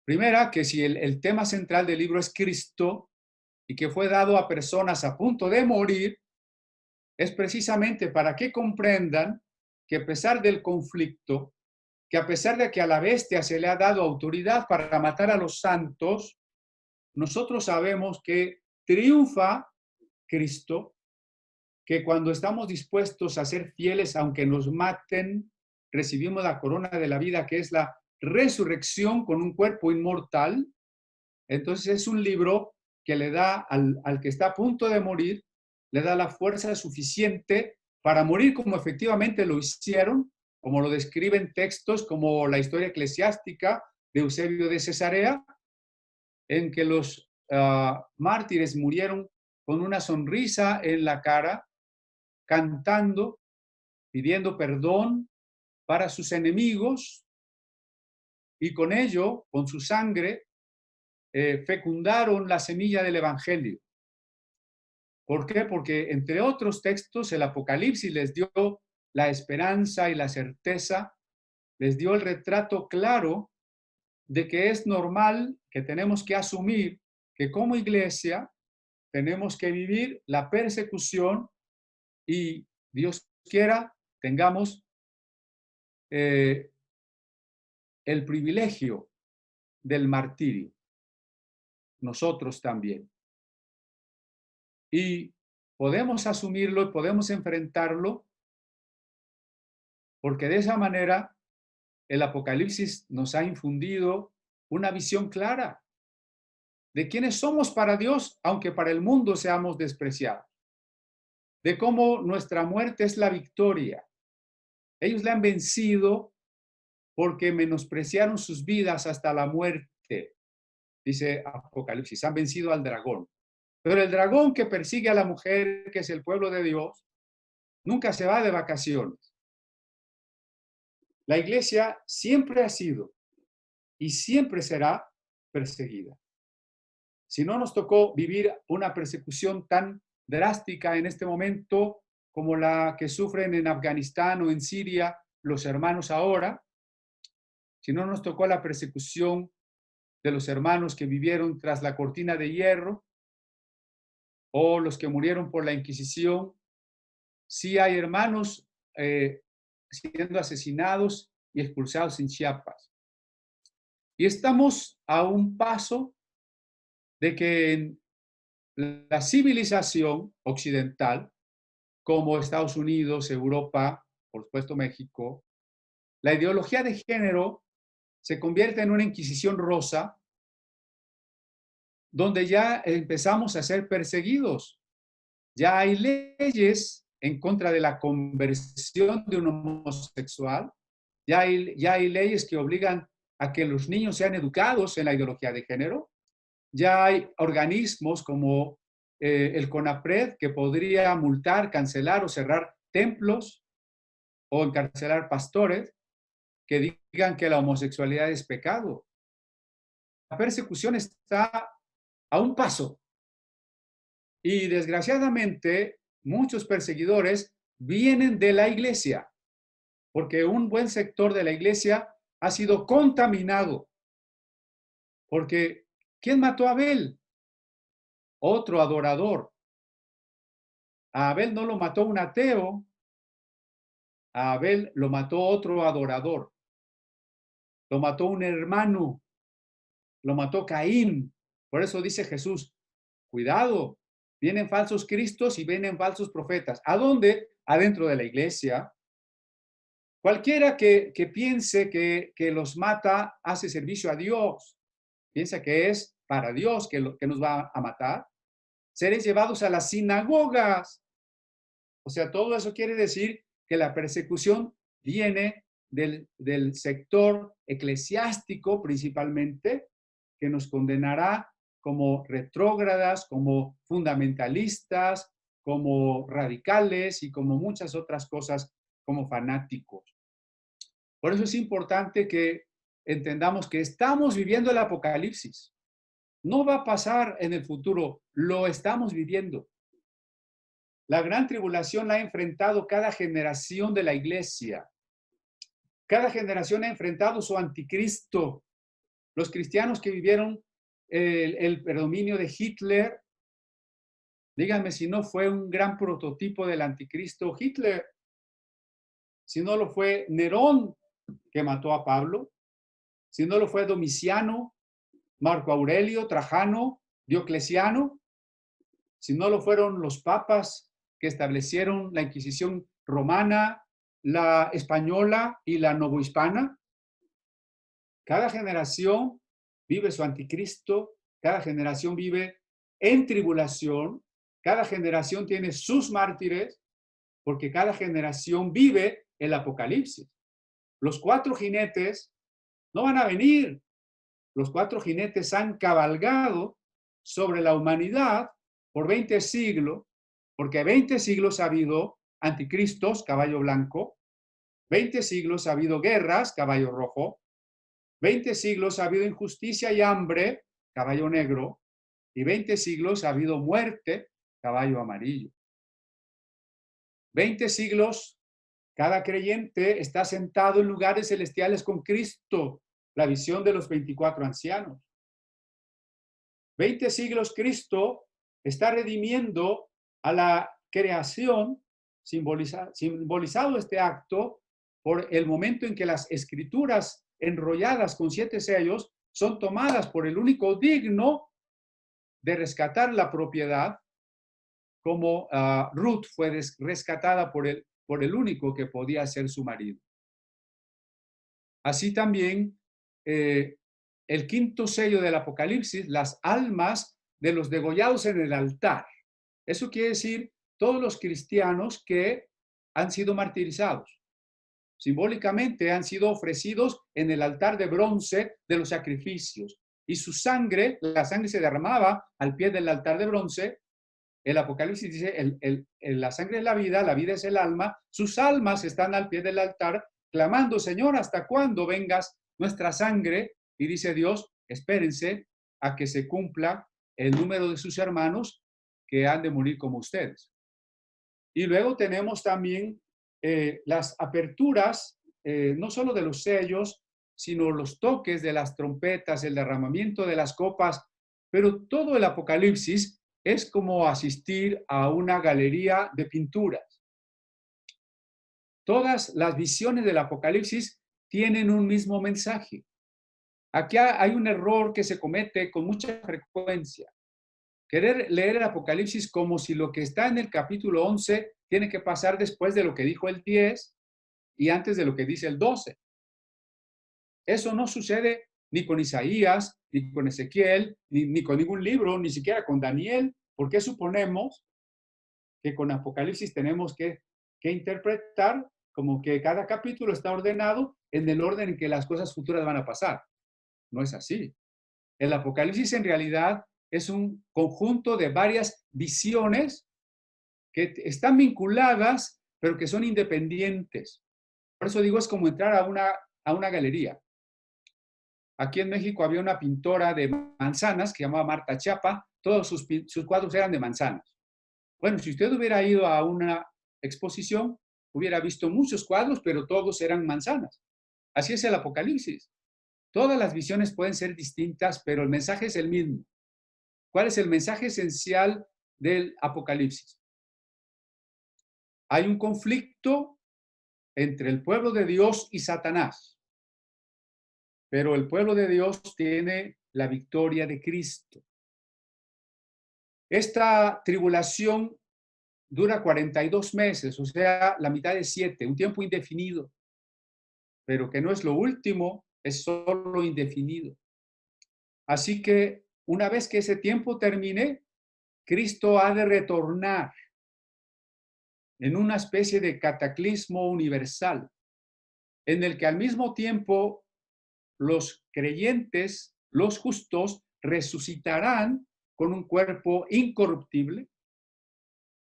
Primera, que si el tema central del libro es Cristo y que fue dado a personas a punto de morir, es precisamente para que comprendan que a pesar del conflicto, que a pesar de que a la bestia se le ha dado autoridad para matar a los santos, nosotros sabemos que triunfa Cristo, que cuando estamos dispuestos a ser fieles, aunque nos maten, recibimos la corona de la vida, que es la resurrección con un cuerpo inmortal. Entonces es un libro que le da al que está a punto de morir, le da la fuerza suficiente para morir como efectivamente lo hicieron, como lo describen textos como la historia eclesiástica de Eusebio de Cesarea, en que los mártires murieron con una sonrisa en la cara, cantando, pidiendo perdón para sus enemigos, y con ello, con su sangre, fecundaron la semilla del Evangelio. ¿Por qué? Porque entre otros textos el Apocalipsis les dio la esperanza y la certeza, les dio el retrato claro de que es normal, que tenemos que asumir que como iglesia tenemos que vivir la persecución y Dios quiera tengamos el privilegio del martirio. Nosotros también. Y podemos asumirlo y podemos enfrentarlo porque de esa manera el Apocalipsis nos ha infundido una visión clara de quiénes somos para Dios, aunque para el mundo seamos despreciados, de cómo nuestra muerte es la victoria. Ellos le han vencido porque menospreciaron sus vidas hasta la muerte, dice Apocalipsis, han vencido al dragón. Pero el dragón que persigue a la mujer, que es el pueblo de Dios, nunca se va de vacaciones. La iglesia siempre ha sido y siempre será perseguida. Si no nos tocó vivir una persecución tan drástica en este momento como la que sufren en Afganistán o en Siria los hermanos ahora, si no nos tocó la persecución de los hermanos que vivieron tras la cortina de hierro o los que murieron por la Inquisición, sí hay hermanos siendo asesinados y expulsados en Chiapas. Y estamos a un paso de que en la civilización occidental, como Estados Unidos, Europa, por supuesto México, la ideología de género se convierte en una inquisición rosa, donde ya empezamos a ser perseguidos. Ya hay leyes en contra de la conversión de un homosexual, ya hay leyes que obligan a que los niños sean educados en la ideología de género, ya hay organismos como el CONAPRED que podría multar, cancelar o cerrar templos o encarcelar pastores que digan que la homosexualidad es pecado. La persecución está a un paso y desgraciadamente muchos perseguidores vienen de la iglesia porque un buen sector de la iglesia ha sido contaminado. Porque ¿quién mató a Abel? Otro adorador. A Abel no lo mató un ateo, a Abel lo mató otro adorador. Lo mató un hermano, lo mató Caín. Por eso dice Jesús, cuidado, vienen falsos cristos y vienen falsos profetas. ¿A dónde? Adentro de la iglesia. Cualquiera que piense que los mata hace servicio a Dios. Piensa que es para Dios que nos va a matar. Seréis llevados a las sinagogas. O sea, todo eso quiere decir que la persecución viene del sector eclesiástico principalmente, que nos condenará como retrógradas, como fundamentalistas, como radicales y como muchas otras cosas, como fanáticos. Por eso es importante que entendamos que estamos viviendo el Apocalipsis. No va a pasar en el futuro, lo estamos viviendo. La gran tribulación la ha enfrentado cada generación de la iglesia. Cada generación ha enfrentado su anticristo. Los cristianos que vivieron el predominio de Hitler, díganme si no fue un gran prototipo del anticristo Hitler, si no lo fue Nerón, que mató a Pablo, si no lo fue Domiciano, Marco Aurelio, Trajano, Diocleciano, si no lo fueron los papas que establecieron la Inquisición romana, la española y la novohispana. Cada generación vive su anticristo, cada generación vive en tribulación, cada generación tiene sus mártires, porque cada generación vive el Apocalipsis. Los 4 jinetes no van a venir. Los 4 jinetes han cabalgado sobre la humanidad por 20 siglos, porque 20 siglos ha habido anticristos, caballo blanco, 20 siglos ha habido guerras, caballo rojo, 20 siglos ha habido injusticia y hambre, caballo negro, y 20 siglos ha habido muerte, caballo amarillo. 20 siglos, cada creyente está sentado en lugares celestiales con Cristo, la visión de los 24 ancianos. 20 siglos Cristo está redimiendo a la creación, simbolizado este acto por el momento en que las escrituras enrolladas con 7 sellos son tomadas por el único digno de rescatar la propiedad, como Ruth fue rescatada por el único que podía ser su marido. Así también, el quinto sello del Apocalipsis, las almas de los degollados en el altar. Eso quiere decir todos los cristianos que han sido martirizados. Simbólicamente han sido ofrecidos en el altar de bronce de los sacrificios. Y su sangre, la sangre se derramaba al pie del altar de bronce. El Apocalipsis dice, la sangre es la vida es el alma. Sus almas están al pie del altar clamando, Señor, ¿hasta cuándo vengas nuestra sangre? Y dice Dios, espérense a que se cumpla el número de sus hermanos que han de morir como ustedes. Y luego tenemos también las aperturas, no solo de los sellos, sino los toques de las trompetas, el derramamiento de las copas, pero todo el Apocalipsis es como asistir a una galería de pinturas. Todas las visiones del Apocalipsis tienen un mismo mensaje. Aquí hay un error que se comete con mucha frecuencia. Querer leer el Apocalipsis como si lo que está en el capítulo 11 tiene que pasar después de lo que dijo el 10 y antes de lo que dice el 12. Eso no sucede ni con Isaías, ni con Ezequiel, ni con ningún libro, ni siquiera con Daniel. ¿Por qué suponemos que con Apocalipsis tenemos que interpretar como que cada capítulo está ordenado en el orden en que las cosas futuras van a pasar? No es así. El Apocalipsis en realidad es un conjunto de varias visiones que están vinculadas, pero que son independientes. Por eso digo, es como entrar a una galería. Aquí en México había una pintora de manzanas que se llamaba Marta Chiapa. Todos sus cuadros eran de manzanas. Bueno, si usted hubiera ido a una exposición, hubiera visto muchos cuadros, pero todos eran manzanas. Así es el Apocalipsis. Todas las visiones pueden ser distintas, pero el mensaje es el mismo. ¿Cuál es el mensaje esencial del Apocalipsis? Hay un conflicto entre el pueblo de Dios y Satanás, pero el pueblo de Dios tiene la victoria de Cristo. Esta tribulación dura 42 meses, o sea, la mitad de 7, un tiempo indefinido, pero que no es lo último, es solo indefinido. Así que una vez que ese tiempo termine, Cristo ha de retornar en una especie de cataclismo universal, en el que al mismo tiempo los creyentes, los justos, resucitarán con un cuerpo incorruptible.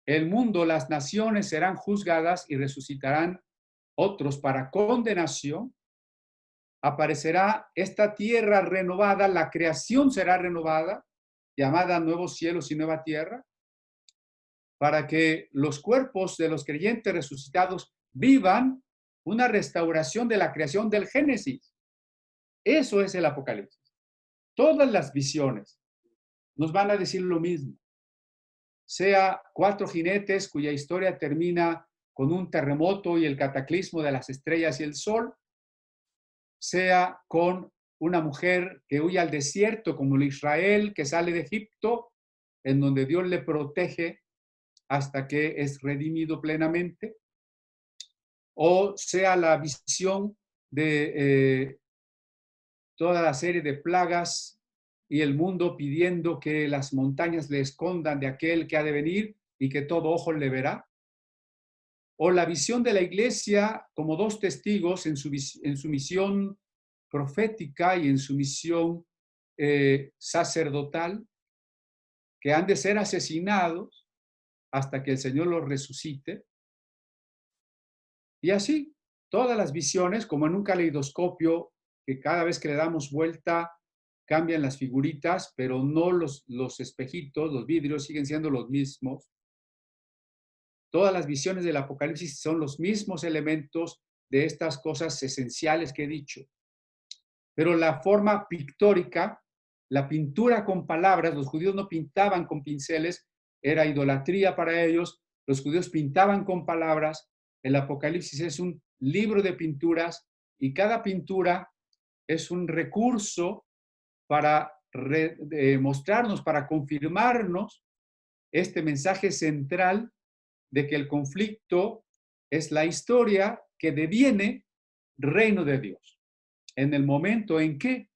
El mundo, las naciones serán juzgadas y resucitarán otros para condenación. Aparecerá esta tierra renovada, la creación será renovada, llamada nuevos cielos y nueva tierra, para que los cuerpos de los creyentes resucitados vivan una restauración de la creación del Génesis. Eso es el Apocalipsis. Todas las visiones nos van a decir lo mismo. Sea 4 jinetes cuya historia termina con un terremoto y el cataclismo de las estrellas y el sol, sea con una mujer que huye al desierto como el Israel que sale de Egipto, en donde Dios le protege hasta que es redimido plenamente, o sea la visión de toda la serie de plagas y el mundo pidiendo que las montañas le escondan de aquel que ha de venir y que todo ojo le verá, o la visión de la iglesia como 2 testigos en su misión profética y en su misión sacerdotal, que han de ser asesinados hasta que el Señor los resucite. Y así, todas las visiones, como en un caleidoscopio, que cada vez que le damos vuelta, cambian las figuritas, pero no los espejitos, los vidrios siguen siendo los mismos. Todas las visiones del Apocalipsis son los mismos elementos de estas cosas esenciales que he dicho. Pero la forma pictórica, la pintura con palabras, los judíos no pintaban con pinceles, era idolatría para ellos, los judíos pintaban con palabras. El Apocalipsis es un libro de pinturas y cada pintura es un recurso para mostrarnos, para confirmarnos este mensaje central de que el conflicto es la historia que deviene reino de Dios. En el momento en que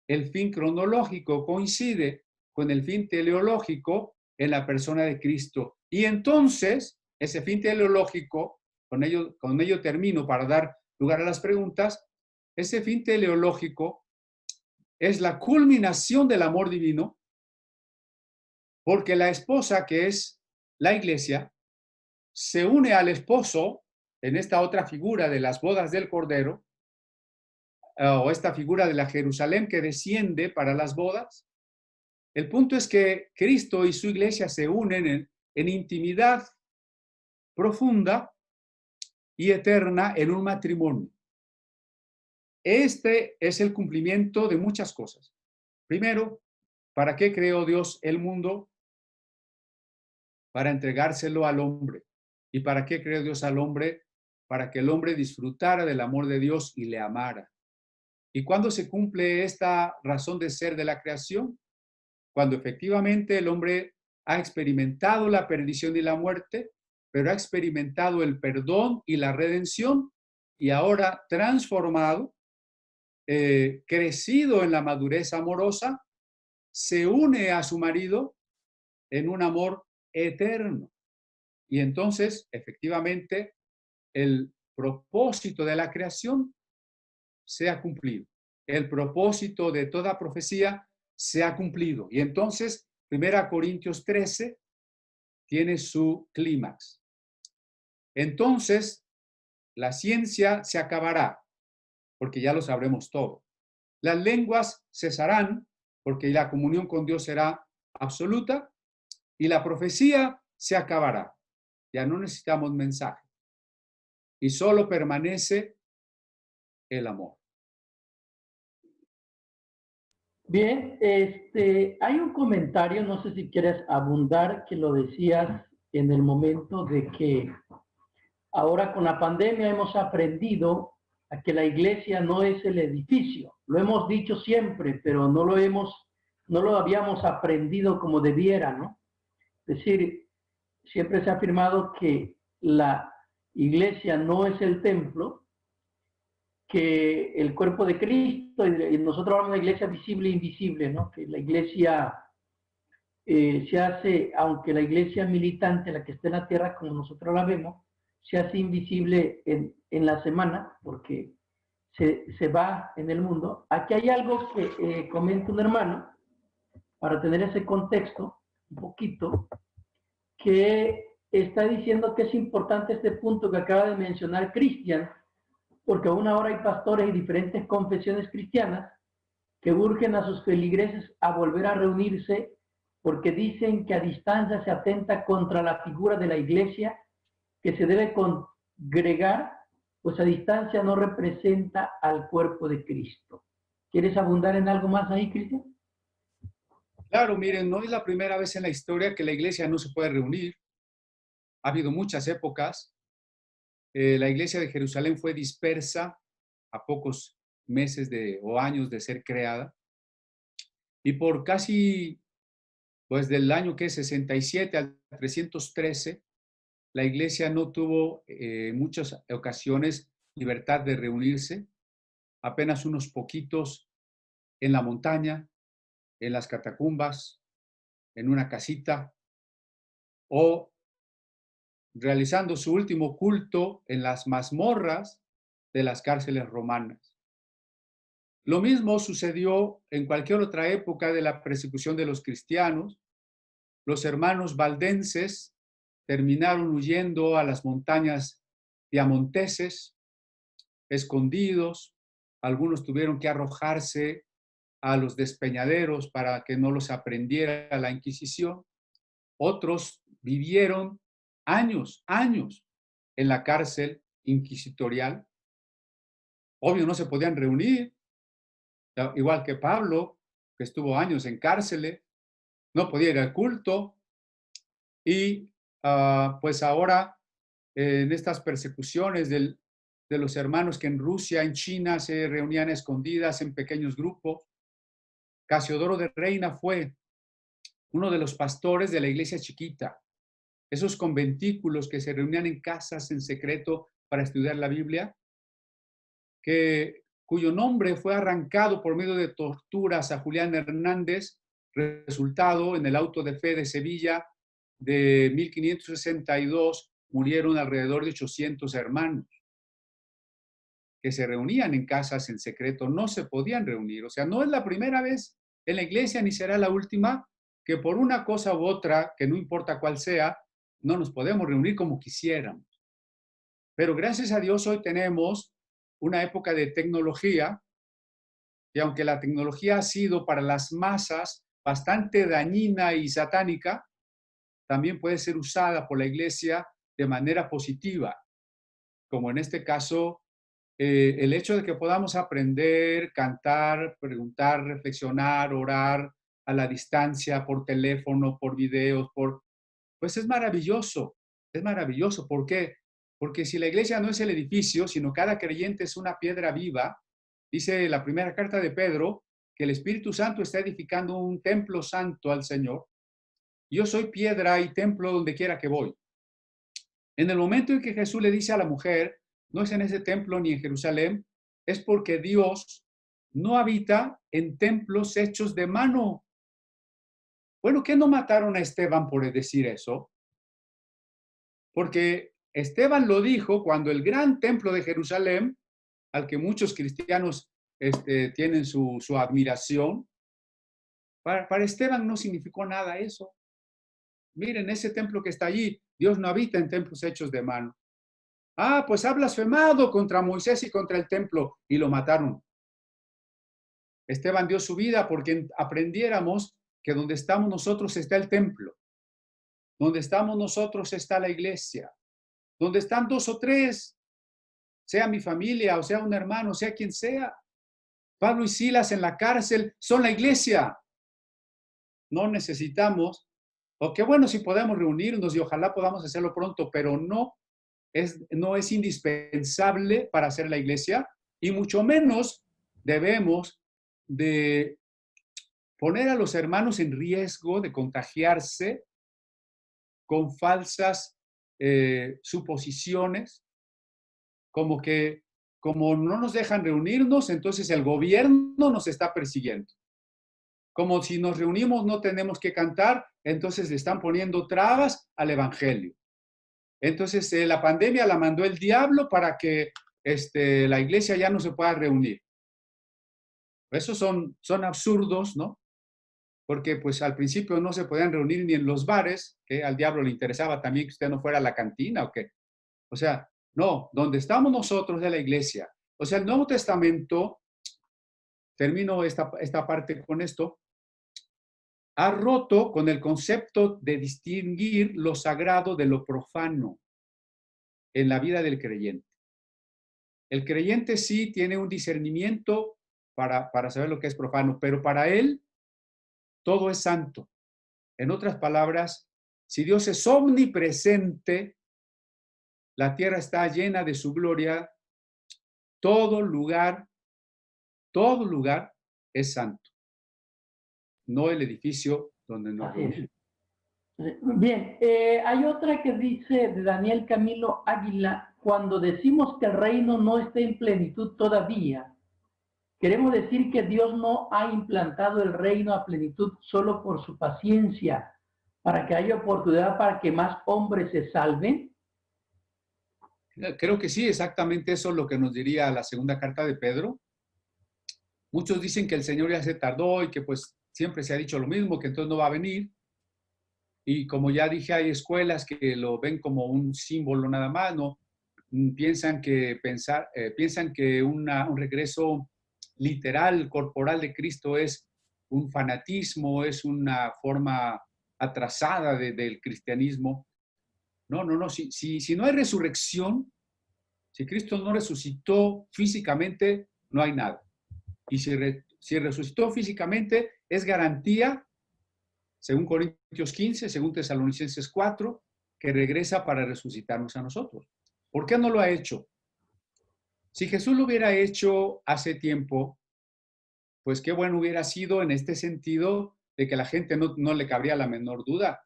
el fin cronológico coincide con el fin teleológico en la persona de Cristo. Y entonces, ese fin teleológico, con ello termino para dar lugar a las preguntas, ese fin teleológico es la culminación del amor divino, porque la esposa, que es la iglesia, se une al esposo en esta otra figura de las bodas del Cordero, o esta figura de la Jerusalén que desciende para las bodas. El punto es que Cristo y su iglesia se unen en intimidad profunda y eterna en un matrimonio. Este es el cumplimiento de muchas cosas. Primero, ¿para qué creó Dios el mundo? Para entregárselo al hombre. ¿Y para qué creó Dios al hombre? Para que el hombre disfrutara del amor de Dios y le amara. ¿Y cuándo se cumple esta razón de ser de la creación? Cuando efectivamente el hombre ha experimentado la perdición y la muerte, pero ha experimentado el perdón y la redención, y ahora transformado, crecido en la madurez amorosa, se une a su marido en un amor eterno. Y entonces, efectivamente, el propósito de la creación se ha cumplido. El propósito de toda profecía se ha cumplido. Y entonces, 1 Corintios 13 tiene su clímax. Entonces, la ciencia se acabará, porque ya lo sabremos todo. Las lenguas cesarán, porque la comunión con Dios será absoluta, y la profecía se acabará. Ya no necesitamos mensaje. Y solo permanece el amor. Bien, hay un comentario, no sé si quieres abundar, que lo decías en el momento de que ahora con la pandemia hemos aprendido a que la iglesia no es el edificio. Lo hemos dicho siempre, pero no lo habíamos aprendido como debiera, ¿no? Es decir, siempre se ha afirmado que la iglesia no es el templo, que el cuerpo de Cristo, y nosotros hablamos de la iglesia visible e invisible, ¿no? Que la iglesia se hace, aunque la iglesia militante, la que está en la tierra como nosotros la vemos, se hace invisible en la semana, porque se va en el mundo. Aquí hay algo que comenta un hermano, para tener ese contexto, un poquito, que está diciendo que es importante este punto que acaba de mencionar Cristian, porque aún ahora hay pastores y diferentes confesiones cristianas que urgen a sus feligreses a volver a reunirse porque dicen que a distancia se atenta contra la figura de la iglesia, que se debe congregar, pues a distancia no representa al cuerpo de Cristo. ¿Quieres abundar en algo más ahí, Cristian? Claro, miren, no es la primera vez en la historia que la iglesia no se puede reunir. Ha habido muchas épocas. La iglesia de Jerusalén fue dispersa a pocos meses o años de ser creada. Y por casi, pues del año que es 67 al 313, la iglesia no tuvo en muchas ocasiones libertad de reunirse. Apenas unos poquitos en la montaña, en las catacumbas, en una casita, o realizando su último culto en las mazmorras de las cárceles romanas. Lo mismo sucedió en cualquier otra época de la persecución de los cristianos. Los hermanos valdenses terminaron huyendo a las montañas piamonteses, escondidos. Algunos tuvieron que arrojarse a los despeñaderos para que no los aprendiera la Inquisición. Otros vivieron años en la cárcel inquisitorial. Obvio, no se podían reunir, igual que Pablo, que estuvo años en cárceles, no podía ir al culto. Y pues ahora, en estas persecuciones de los hermanos que en Rusia, en China, se reunían a escondidas en pequeños grupos, Casiodoro de Reina fue uno de los pastores de la iglesia chiquita, esos conventículos que se reunían en casas en secreto para estudiar la Biblia, cuyo nombre fue arrancado por medio de torturas a Julián Hernández, resultado en el auto de fe de Sevilla de 1562, murieron alrededor de 800 hermanos que se reunían en casas en secreto, no se podían reunir. O sea, no es la primera vez en la iglesia ni será la última que por una cosa u otra, que no importa cuál sea, no nos podemos reunir como quisiéramos. Pero gracias a Dios hoy tenemos una época de tecnología, y aunque la tecnología ha sido para las masas bastante dañina y satánica, también puede ser usada por la iglesia de manera positiva, como en este caso, el hecho de que podamos aprender, cantar, preguntar, reflexionar, orar a la distancia, por teléfono, por videos, pues es maravilloso, es maravilloso. ¿Por qué? Porque si la iglesia no es el edificio, sino cada creyente es una piedra viva, dice la primera carta de Pedro, que el Espíritu Santo está edificando un templo santo al Señor. Yo soy piedra y templo donde quiera que voy. En el momento en que Jesús le dice a la mujer, no es en ese templo ni en Jerusalén, es porque Dios no habita en templos hechos de mano. Bueno, ¿qué no mataron a Esteban por decir eso? Porque Esteban lo dijo cuando el gran templo de Jerusalén, al que muchos cristianos tienen su admiración, para Esteban no significó nada eso. Miren, ese templo que está allí, Dios no habita en templos hechos de mano. Ah, pues ha blasfemado contra Moisés y contra el templo, y lo mataron. Esteban dio su vida porque aprendiéramos que donde estamos nosotros está el templo, donde estamos nosotros está la iglesia, donde están 2 o 3, sea mi familia, o sea un hermano, sea quien sea. Pablo y Silas en la cárcel son la iglesia. No necesitamos, o qué bueno si podemos reunirnos y ojalá podamos hacerlo pronto, pero no es indispensable para hacer la iglesia, y mucho menos debemos de poner a los hermanos en riesgo de contagiarse con falsas suposiciones, como no nos dejan reunirnos, entonces el gobierno nos está persiguiendo. Como si nos reunimos no tenemos que cantar, entonces le están poniendo trabas al evangelio. Entonces, la pandemia la mandó el diablo para que la iglesia ya no se pueda reunir. Esos son absurdos, ¿no? Porque pues al principio no se podían reunir ni en los bares, que al diablo le interesaba también que usted no fuera a la cantina o qué. O sea, no, donde estamos nosotros de la iglesia. O sea, el Nuevo Testamento, termino esta parte con esto, ha roto con el concepto de distinguir lo sagrado de lo profano en la vida del creyente. El creyente sí tiene un discernimiento para saber lo que es profano, pero para él todo es santo. En otras palabras, si Dios es omnipresente, la tierra está llena de su gloria, todo lugar es santo, no el edificio donde nos reunimos. Bien, hay otra que dice de Daniel Camilo Águila: cuando decimos que el reino no está en plenitud todavía, queremos decir que Dios no ha implantado el reino a plenitud solo por su paciencia, para que haya oportunidad para que más hombres se salven. Creo que sí, exactamente eso es lo que nos diría la segunda carta de Pedro. Muchos dicen que el Señor ya se tardó y que pues siempre se ha dicho lo mismo, que entonces no va a venir. Y como ya dije, hay escuelas que lo ven como un símbolo nada más, ¿no? Piensan que un regreso literal, corporal de Cristo es un fanatismo, es una forma atrasada del cristianismo. No, no, no. Si no hay resurrección, si Cristo no resucitó físicamente, no hay nada. Y si resucitó físicamente, es garantía, según Corintios 15, según Tesalonicenses 4, que regresa para resucitarnos a nosotros. ¿Por qué no lo ha hecho? Si Jesús lo hubiera hecho hace tiempo, pues qué bueno hubiera sido en este sentido de que la gente no le cabría la menor duda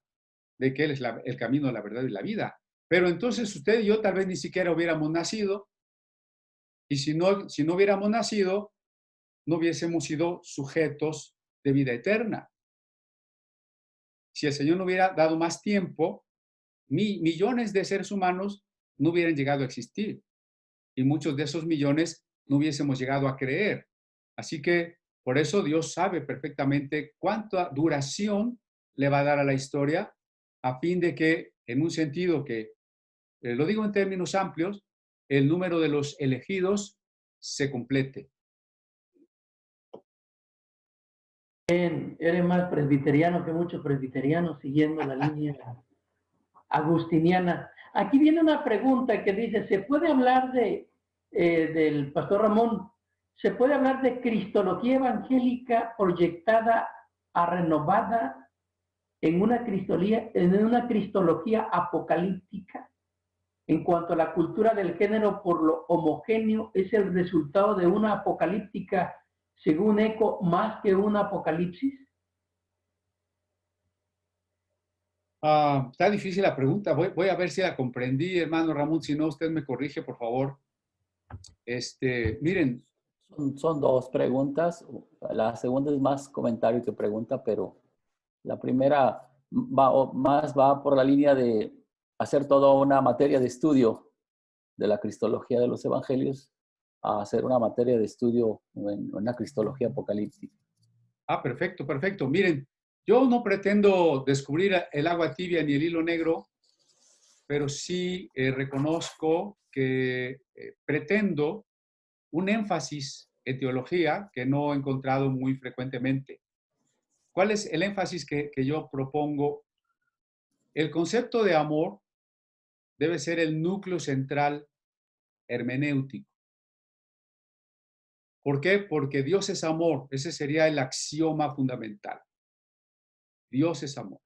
de que Él es el camino, la verdad y la vida. Pero entonces usted y yo tal vez ni siquiera hubiéramos nacido, y si no hubiéramos nacido, no hubiésemos sido sujetos de vida eterna. Si el Señor no hubiera dado más tiempo, millones de seres humanos no hubieran llegado a existir, y muchos de esos millones no hubiésemos llegado a creer. Así que por eso Dios sabe perfectamente cuánta duración le va a dar a la historia, a fin de que, en un sentido que, lo digo en términos amplios, el número de los elegidos se complete. Eres más presbiteriano que muchos presbiterianos siguiendo la línea agustiniana. Aquí viene una pregunta que dice, ¿se puede hablar del pastor Ramón, se puede hablar de cristología evangélica proyectada a renovada en una cristología apocalíptica? En cuanto a la cultura del género por lo homogéneo, es el resultado de una apocalíptica, según Eco, más que un apocalipsis. Está difícil la pregunta. Voy a ver si la comprendí, hermano Ramón. Si no, usted me corrige, por favor. Miren. Son dos preguntas. La segunda es más comentario que pregunta, pero la primera va por la línea de hacer toda una materia de estudio de la cristología de los evangelios a hacer una materia de estudio en una cristología apocalíptica. Perfecto, perfecto. Miren, yo no pretendo descubrir el agua tibia ni el hilo negro, pero sí reconozco que pretendo un énfasis en teología que no he encontrado muy frecuentemente. ¿Cuál es el énfasis que yo propongo? El concepto de amor debe ser el núcleo central hermenéutico. ¿Por qué? Porque Dios es amor. Ese sería el axioma fundamental. Dios es amor.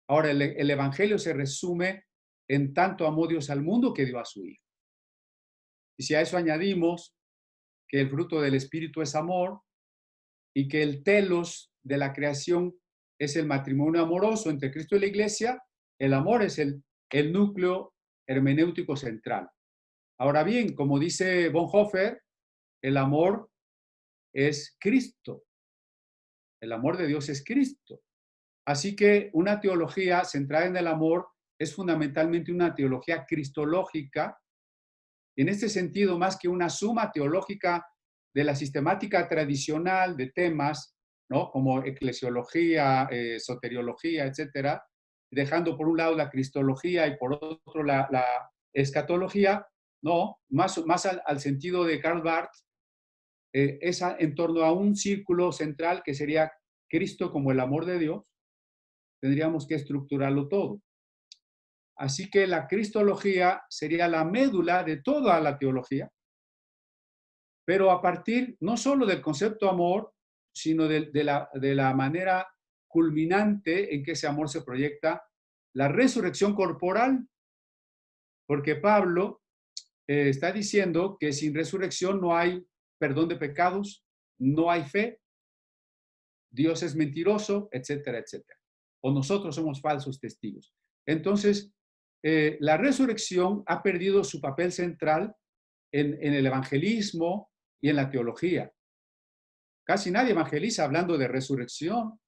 Ahora, el Evangelio se resume en tanto amó Dios al mundo que dio a su Hijo. Y si a eso añadimos que el fruto del Espíritu es amor y que el telos de la creación es el matrimonio amoroso entre Cristo y la Iglesia, el amor es el núcleo hermenéutico central. Ahora bien, como dice Bonhoeffer, el amor es Cristo. El amor de Dios es Cristo. Así que una teología centrada en el amor es fundamentalmente una teología cristológica. En este sentido, más que una suma teológica de la sistemática tradicional de temas, ¿no? Como eclesiología, soteriología, etcétera, dejando por un lado la cristología y por otro la escatología, no, más al sentido de Karl Barth, es en torno a un círculo central que sería Cristo como el amor de Dios. Tendríamos que estructurarlo todo. Así que la cristología sería la médula de toda la teología, pero a partir no solo del concepto amor, sino de la manera culminante en que ese amor se proyecta, la resurrección corporal, porque Pablo está diciendo que sin resurrección no hay perdón de pecados, no hay fe, Dios es mentiroso, etcétera, etcétera. O nosotros somos falsos testigos. Entonces, la resurrección ha perdido su papel central en el evangelismo y en la teología. Casi nadie evangeliza hablando de resurrección,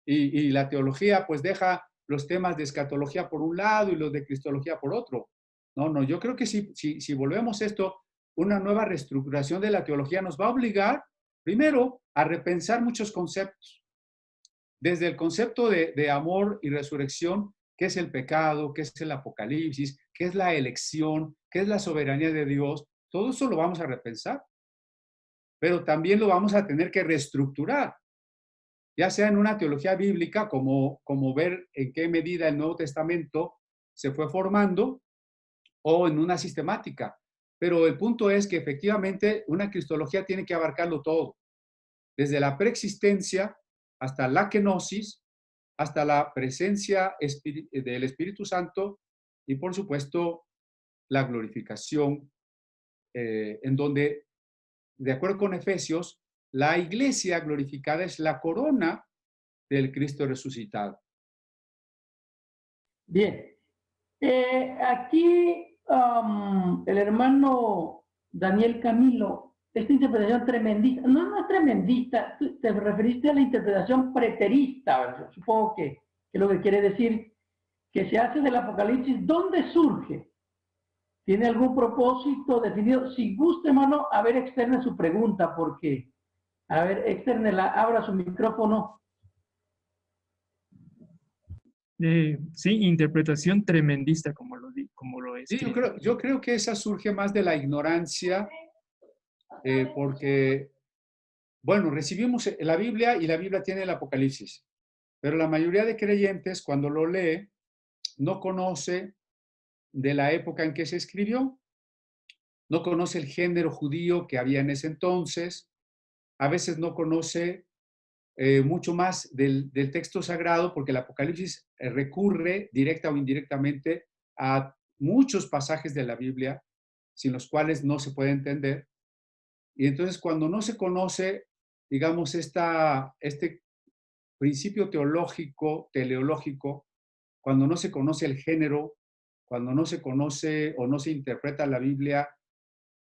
y la teología pues deja los temas de escatología por un lado y los de cristología por otro. No, yo creo que si volvemos esto, una nueva reestructuración de la teología nos va a obligar, primero, a repensar muchos conceptos. Desde el concepto de amor y resurrección, ¿qué es el pecado? ¿Qué es el apocalipsis? ¿Qué es la elección? ¿Qué es la soberanía de Dios? Todo eso lo vamos a repensar. pero también lo vamos a tener que reestructurar, ya sea en una teología bíblica, como ver en qué medida el Nuevo Testamento se fue formando, o en una sistemática. Pero el punto es que efectivamente una cristología tiene que abarcarlo todo, desde la preexistencia hasta la kenosis, hasta la presencia del Espíritu Santo y, por supuesto, la glorificación, en donde, de acuerdo con Efesios, la iglesia glorificada es la corona del Cristo resucitado. Bien. Aquí el hermano Daniel Camilo, esta interpretación tremendista, no es tremendista, te referiste a la interpretación preterista, ¿verdad? Supongo que es lo que quiere decir, que se hace del Apocalipsis. ¿Dónde surge? ¿Tiene algún propósito definido? Si gusta, hermano, a ver, externe su pregunta, porque, a ver, externela, abra su micrófono. Sí, interpretación tremendista, como lo es. Sí, yo creo que esa surge más de la ignorancia, porque, bueno, recibimos la Biblia y la Biblia tiene el Apocalipsis, pero la mayoría de creyentes cuando lo lee no conoce de la época en que se escribió, no conoce el género judío que había en ese entonces, a veces no conoce mucho más del texto sagrado, porque el Apocalipsis recurre directa o indirectamente a muchos pasajes de la Biblia, sin los cuales no se puede entender. Y entonces cuando no se conoce, digamos, este principio teológico, teleológico, cuando no se conoce el género, cuando no se conoce o no se interpreta la Biblia,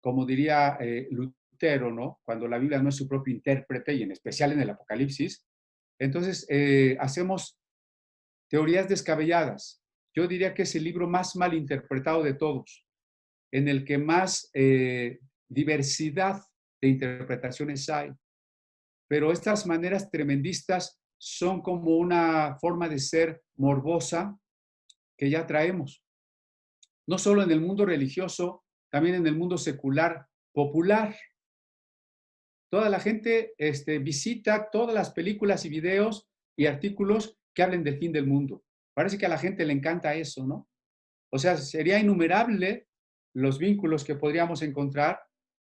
como diría Lutero, ¿no? Cuando la Biblia no es su propio intérprete, y en especial en el Apocalipsis, entonces hacemos teorías descabelladas. Yo diría que es el libro más mal interpretado de todos, en el que más diversidad de interpretaciones hay. Pero estas maneras tremendistas son como una forma de ser morbosa que ya traemos. No solo en el mundo religioso, también en el mundo secular, popular. Toda la gente visita todas las películas y videos y artículos que hablen del fin del mundo. Parece que a la gente le encanta eso, ¿no? O sea, sería innumerable los vínculos que podríamos encontrar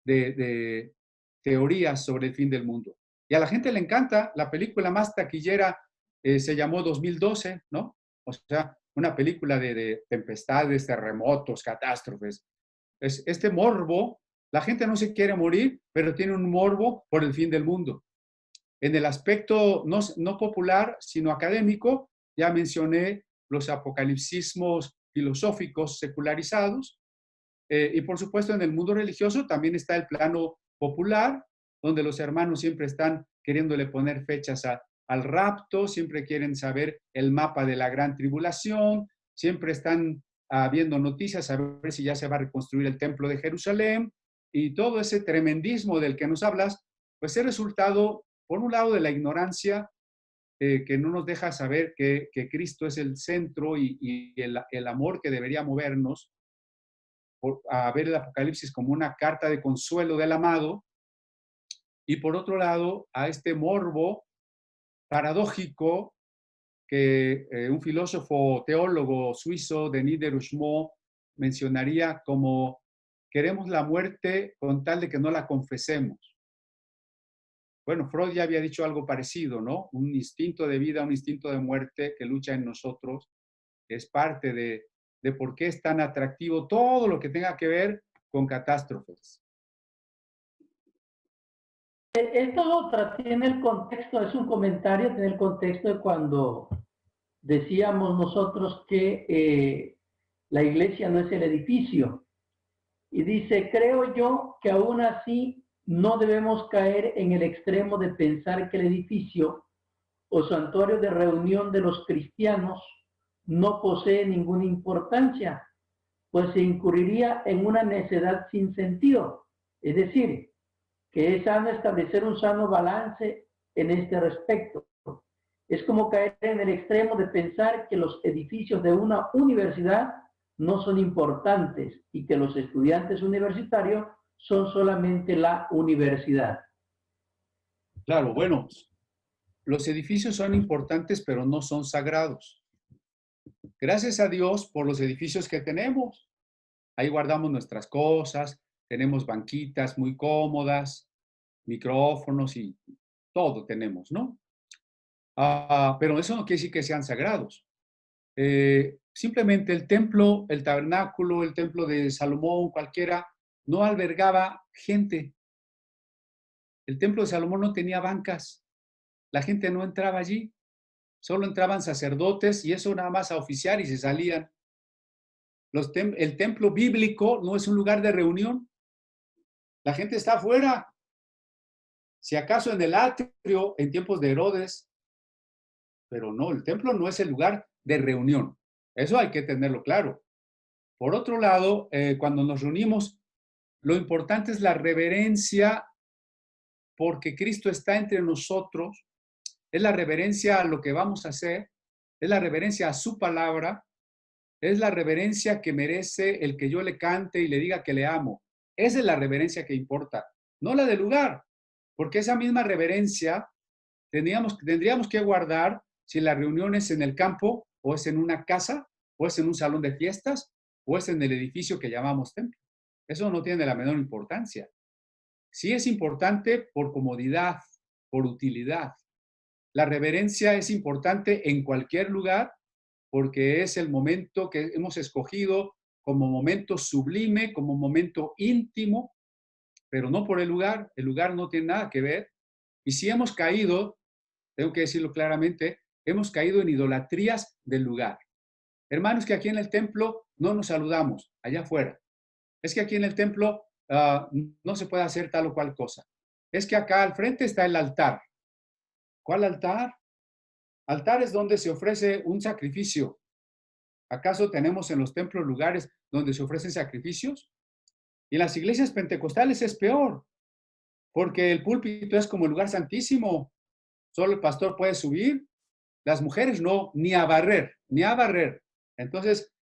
de teorías sobre el fin del mundo. Y a la gente le encanta. La película más taquillera se llamó 2012, ¿no? O sea, una película de tempestades, terremotos, catástrofes. Este morbo, la gente no se quiere morir, pero tiene un morbo por el fin del mundo. En el aspecto no popular, sino académico, ya mencioné los apocalipsismos filosóficos secularizados, y por supuesto en el mundo religioso también está el plano popular, donde los hermanos siempre están queriéndole poner fechas al rapto, siempre quieren saber el mapa de la gran tribulación, siempre están viendo noticias a ver si ya se va a reconstruir el templo de Jerusalén, y todo ese tremendismo del que nos hablas, pues es resultado, por un lado, de la ignorancia, que no nos deja saber que Cristo es el centro y el amor que debería movernos a ver el Apocalipsis como una carta de consuelo del amado, y por otro lado, a este morbo paradójico que un filósofo teólogo suizo, Denis Diderot, mencionaría como: queremos la muerte con tal de que no la confesemos. Bueno, Freud ya había dicho algo parecido, ¿no? Un instinto de vida, un instinto de muerte que lucha en nosotros, es parte de por qué es tan atractivo todo lo que tenga que ver con catástrofes. Esta otra tiene el contexto, es un comentario, tiene el contexto de cuando decíamos nosotros que la iglesia no es el edificio. Y dice: creo yo que aún así no debemos caer en el extremo de pensar que el edificio o santuario de reunión de los cristianos no posee ninguna importancia, pues se incurriría en una necedad sin sentido. Es decir, que es sano establecer un sano balance en este respecto. Es como caer en el extremo de pensar que los edificios de una universidad no son importantes y que los estudiantes universitarios son solamente la universidad. Claro, bueno, los edificios son importantes, pero no son sagrados. Gracias a Dios por los edificios que tenemos. Ahí guardamos nuestras cosas, tenemos banquitas muy cómodas, micrófonos y todo tenemos, ¿no? Pero eso no quiere decir que sean sagrados. Simplemente el templo, el tabernáculo, el templo de Salomón, cualquiera, no albergaba gente. El templo de Salomón no tenía bancas. La gente no entraba allí. Solo entraban sacerdotes y eso nada más a oficiar y se salían. El templo bíblico no es un lugar de reunión. La gente está afuera. Si acaso en el atrio, en tiempos de Herodes, pero no, el templo no es el lugar de reunión. Eso hay que tenerlo claro. Por otro lado, cuando nos reunimos, lo importante es la reverencia porque Cristo está entre nosotros, es la reverencia a lo que vamos a hacer, es la reverencia a su palabra, es la reverencia que merece el que yo le cante y le diga que le amo. Esa es la reverencia que importa, no la del lugar, porque esa misma reverencia tendríamos que guardar si la reunión es en el campo, o es en una casa, o es en un salón de fiestas, o es en el edificio que llamamos templo. Eso no tiene la menor importancia. Sí es importante por comodidad, por utilidad. La reverencia es importante en cualquier lugar porque es el momento que hemos escogido como momento sublime, como momento íntimo, pero no por el lugar. El lugar no tiene nada que ver. Y si hemos caído, tengo que decirlo claramente, hemos caído en idolatrías del lugar. Hermanos, que aquí en el templo no nos saludamos, allá afuera. Es que aquí en el templo no se puede hacer tal o cual cosa. Es que acá al frente está el altar. ¿Cuál altar? Altar es donde se ofrece un sacrificio. ¿Acaso tenemos en los templos lugares donde se ofrecen sacrificios? Y en las iglesias pentecostales es peor, porque el púlpito es como el lugar santísimo. Solo el pastor puede subir, las mujeres no, ni a barrer, ni a barrer. Entonces,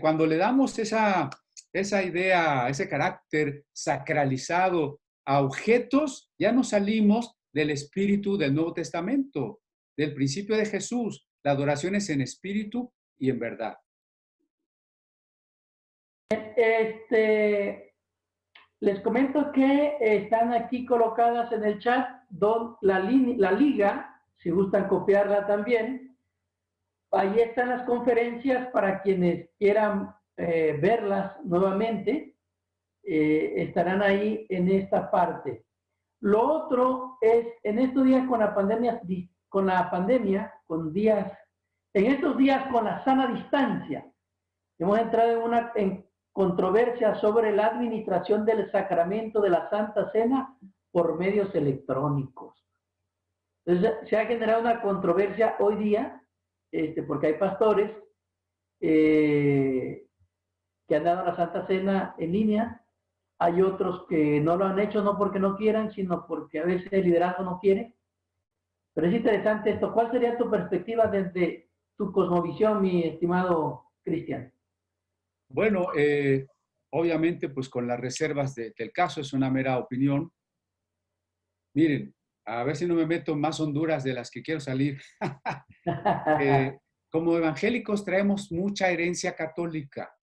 cuando le damos esa idea, ese carácter sacralizado a objetos, ya no salimos del espíritu del Nuevo Testamento, del principio de Jesús. La adoración es en espíritu y en verdad. Les comento que están aquí colocadas en el chat la liga, si gustan copiarla también. Ahí están las conferencias para quienes quieran verlas nuevamente. Estarán ahí en esta parte. Lo otro es, en estos días con la pandemia, en estos días con la sana distancia, hemos entrado en controversia sobre la administración del sacramento de la Santa Cena por medios electrónicos. Entonces, se ha generado una controversia hoy día, porque hay pastores que han dado la Santa Cena en línea, hay otros que no lo han hecho no porque no quieran, sino porque a veces el liderazgo no quiere. Pero es interesante esto. ¿Cuál sería tu perspectiva desde tu cosmovisión, mi estimado Cristian? Bueno, obviamente, pues con las reservas del caso, es una mera opinión. Miren, a ver si no me meto en más honduras de las que quiero salir. Como evangélicos traemos mucha herencia católica.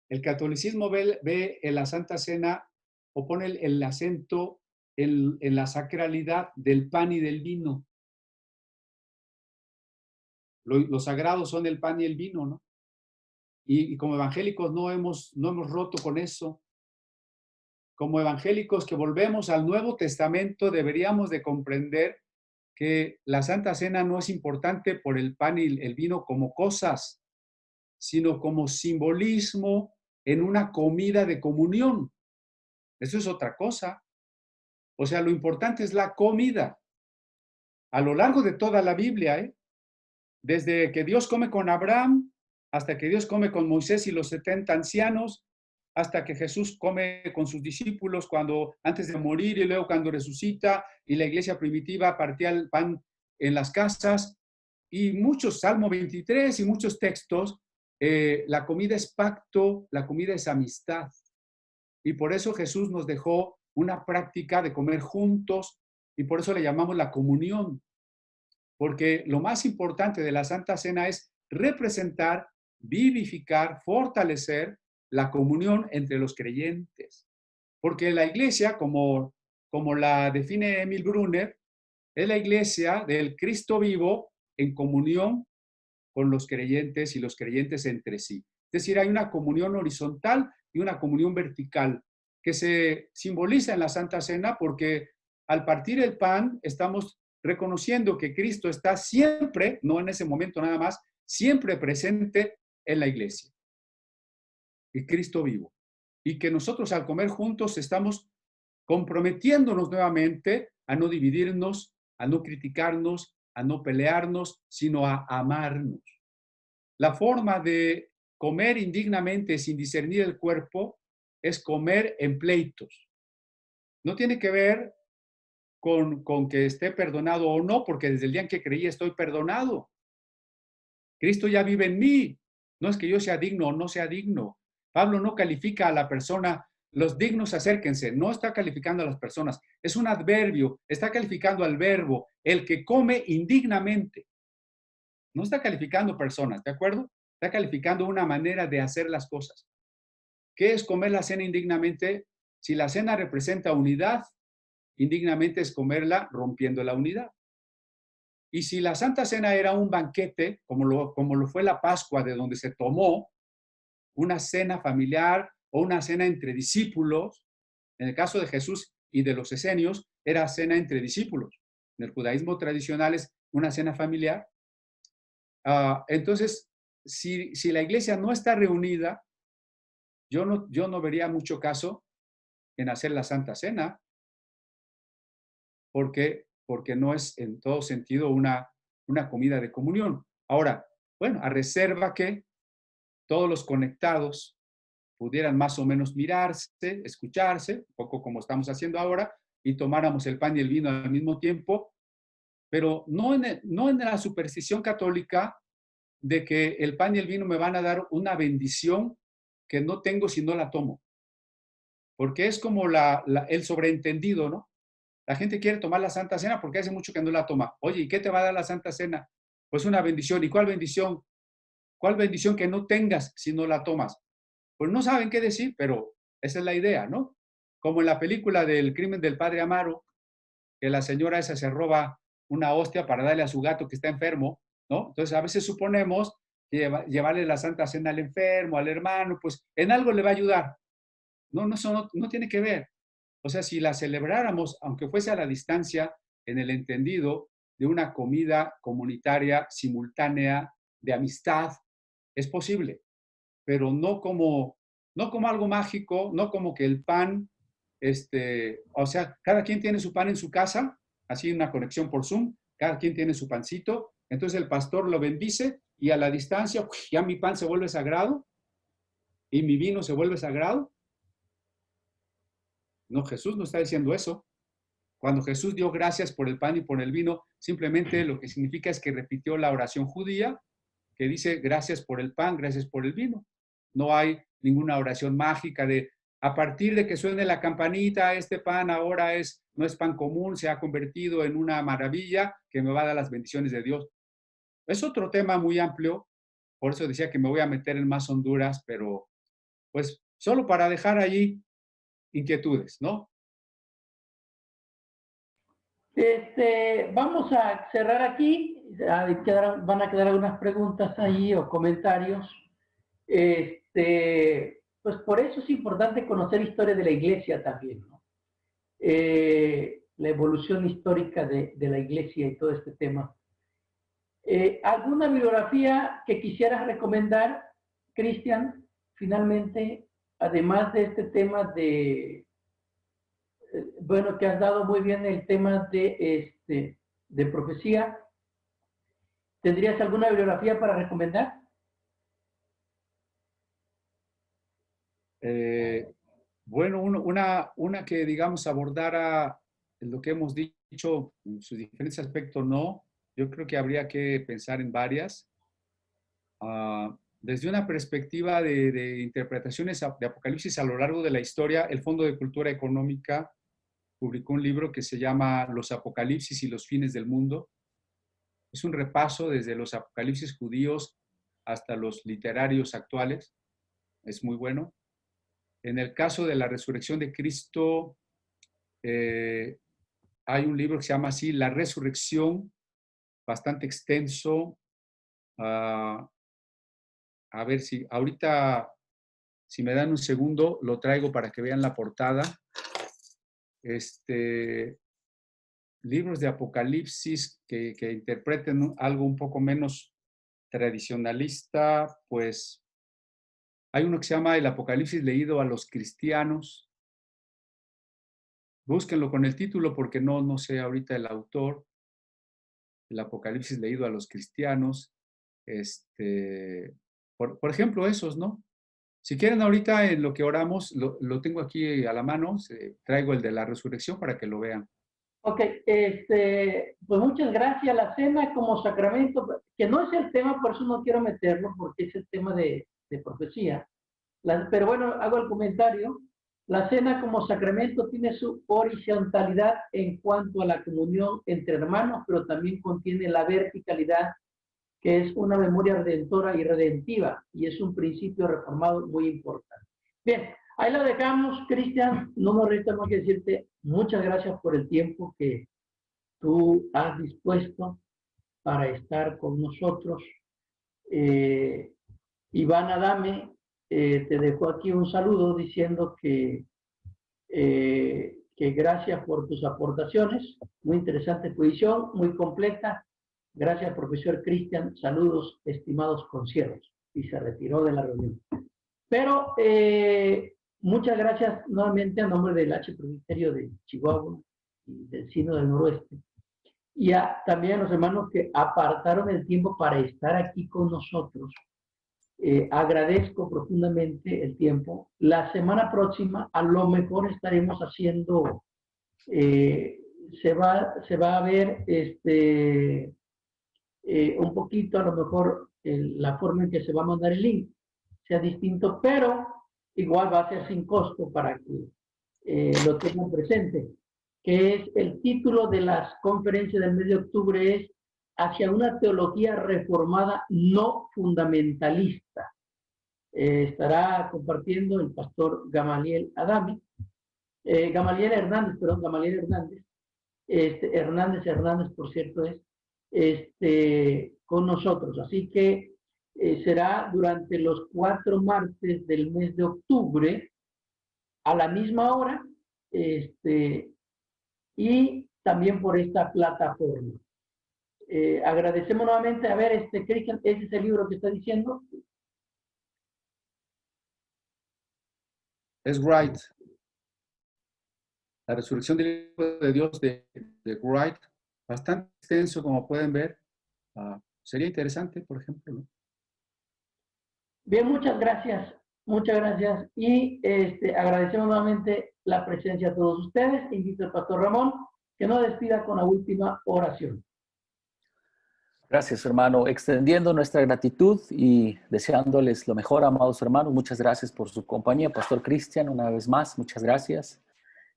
El catolicismo ve en la Santa Cena o pone el acento en la sacralidad del pan y del vino. Los sagrados son el pan y el vino, ¿no? Y como evangélicos no hemos roto con eso. Como evangélicos que volvemos al Nuevo Testamento, deberíamos de comprender que la Santa Cena no es importante por el pan y el vino como cosas, sino como simbolismo en una comida de comunión. Eso es otra cosa. O sea, lo importante es la comida. A lo largo de toda la Biblia, desde que Dios come con Abraham, hasta que Dios come con Moisés y los 70 ancianos, hasta que Jesús come con sus discípulos antes de morir y luego cuando resucita, y la iglesia primitiva partía el pan en las casas, y muchos, Salmo 23 y muchos textos, la comida es pacto, la comida es amistad. Y por eso Jesús nos dejó una práctica de comer juntos y por eso le llamamos la comunión. Porque lo más importante de la Santa Cena es representar, vivificar, fortalecer la comunión entre los creyentes. Porque la iglesia, como la define Emil Brunner, es la iglesia del Cristo vivo en comunión con los creyentes y los creyentes entre sí. Es decir, hay una comunión horizontal y una comunión vertical que se simboliza en la Santa Cena porque al partir el pan estamos reconociendo que Cristo está siempre, no en ese momento nada más, siempre presente en la iglesia. Y Cristo vivo. Y que nosotros al comer juntos estamos comprometiéndonos nuevamente a no dividirnos, a no criticarnos, a no pelearnos, sino a amarnos. La forma de comer indignamente sin discernir el cuerpo es comer en pleitos. No tiene que ver con que esté perdonado o no, porque desde el día en que creí estoy perdonado. Cristo ya vive en mí. No es que yo sea digno o no sea digno. Pablo no califica a la persona, los dignos acérquense, no está calificando a las personas. Es un adverbio, está calificando al verbo, el que come indignamente. No está calificando personas, ¿de acuerdo? Está calificando una manera de hacer las cosas. ¿Qué es comer la cena indignamente? Si la cena representa unidad, indignamente es comerla rompiendo la unidad. Y si la Santa Cena era un banquete, como lo fue la Pascua, de donde se tomó una cena familiar o una cena entre discípulos, en el caso de Jesús y de los esenios, era cena entre discípulos. En el judaísmo tradicional es una cena familiar. Entonces, si la iglesia no está reunida, yo no vería mucho caso en hacer la Santa Cena, porque no es en todo sentido una comida de comunión. Ahora, bueno, a reserva que todos los conectados pudieran más o menos mirarse, escucharse, un poco como estamos haciendo ahora, y tomáramos el pan y el vino al mismo tiempo, pero no en la superstición católica de que el pan y el vino me van a dar una bendición que no tengo si no la tomo. Porque es como el sobreentendido, ¿no? La gente quiere tomar la Santa Cena porque hace mucho que no la toma. Oye, ¿y qué te va a dar la Santa Cena? Pues una bendición. ¿Y cuál bendición? ¿Cuál bendición que no tengas si no la tomas? Pues no saben qué decir, pero esa es la idea, ¿no? Como en la película del crimen del padre Amaro, que la señora esa se roba una hostia para darle a su gato que está enfermo, ¿no? Entonces a veces suponemos que llevarle la Santa Cena al enfermo, al hermano, pues en algo le va a ayudar. No, eso no tiene que ver. O sea, si la celebráramos, aunque fuese a la distancia, en el entendido de una comida comunitaria simultánea de amistad, es posible, pero no como algo mágico, no como que el pan, o sea, cada quien tiene su pan en su casa, así una conexión por Zoom, cada quien tiene su pancito, entonces el pastor lo bendice y a la distancia ya mi pan se vuelve sagrado y mi vino se vuelve sagrado. No, Jesús no está diciendo eso. Cuando Jesús dio gracias por el pan y por el vino, simplemente lo que significa es que repitió la oración judía que dice gracias por el pan, gracias por el vino. No hay ninguna oración mágica de a partir de que suene la campanita, este pan ahora no es pan común, se ha convertido en una maravilla que me va a dar las bendiciones de Dios. Es otro tema muy amplio, por eso decía que me voy a meter en más honduras, pero pues solo para dejar allí inquietudes, ¿no? Vamos a cerrar aquí, van a quedar algunas preguntas ahí o comentarios. Pues por eso es importante conocer historia de la iglesia también, ¿no? La evolución histórica de la iglesia y todo este tema. ¿Alguna bibliografía que quisieras recomendar, Cristian, finalmente, además de este tema bueno, que has dado muy bien el tema de profecía? ¿Tendrías alguna bibliografía para recomendar? Bueno, una que, digamos, abordara lo que hemos dicho en sus diferentes aspectos, no. Yo creo que habría que pensar en varias. desde una perspectiva de interpretaciones de Apocalipsis a lo largo de la historia, el Fondo de Cultura Económica publicó un libro que se llama Los Apocalipsis y los fines del mundo. Es un repaso desde los apocalipsis judíos hasta los literarios actuales. Es muy bueno. En el caso de la resurrección de Cristo, hay un libro que se llama así, La Resurrección, bastante extenso. A ver si ahorita, si me dan un segundo, lo traigo para que vean la portada. Libros de Apocalipsis que interpreten algo un poco menos tradicionalista, pues hay uno que se llama El Apocalipsis leído a los cristianos. Búsquenlo con el título porque no sé ahorita el autor. El Apocalipsis leído a los cristianos. Por ejemplo, esos, ¿no? Si quieren ahorita en lo que oramos, lo tengo aquí a la mano, traigo el de la resurrección para que lo vean. Ok, pues muchas gracias. La cena como sacramento, que no es el tema, por eso no quiero meterlo, porque es el tema de profecía. Pero bueno, hago el comentario. La cena como sacramento tiene su horizontalidad en cuanto a la comunión entre hermanos, pero también contiene la verticalidad, que es una memoria redentora y redentiva, y es un principio reformado muy importante. Bien, ahí lo dejamos, Cristian. No nos resta más que decirte muchas gracias por el tiempo que tú has dispuesto para estar con nosotros. Iván Adame te dejó aquí un saludo diciendo que gracias por tus aportaciones. Muy interesante exposición, muy completa. Gracias, profesor Cristian. Saludos, estimados conciervos. Y se retiró de la reunión. Pero muchas gracias nuevamente a nombre del H-Presbiterio de Chihuahua y del Sino del Noroeste. Y también a los hermanos que apartaron el tiempo para estar aquí con nosotros. Agradezco profundamente el tiempo. La semana próxima a lo mejor estaremos haciendo, se va a ver un poquito a lo mejor la forma en que se va a mandar el link sea distinto, pero igual va a ser sin costo para que lo tengan presente, que es el título de las conferencias del mes de octubre es Hacia una teología reformada no fundamentalista. Estará compartiendo el pastor Gamaliel Adame, Gamaliel Hernández, Hernández, por cierto, con nosotros. Así que será durante los 4 martes del mes de octubre a la misma hora y también por esta plataforma. Agradecemos nuevamente. A ver, Cristian, ¿ese es el libro que está diciendo? Es Wright. La resurrección del Hijo de Dios de Wright. Bastante extenso, como pueden ver. Sería interesante, por ejemplo, ¿no? Bien, muchas gracias. Muchas gracias. Y agradecemos nuevamente la presencia de todos ustedes. Invito al pastor Ramón que nos despida con la última oración. Gracias, hermano. Extendiendo nuestra gratitud y deseándoles lo mejor, amados hermanos. Muchas gracias por su compañía. Pastor Cristian, una vez más, muchas gracias.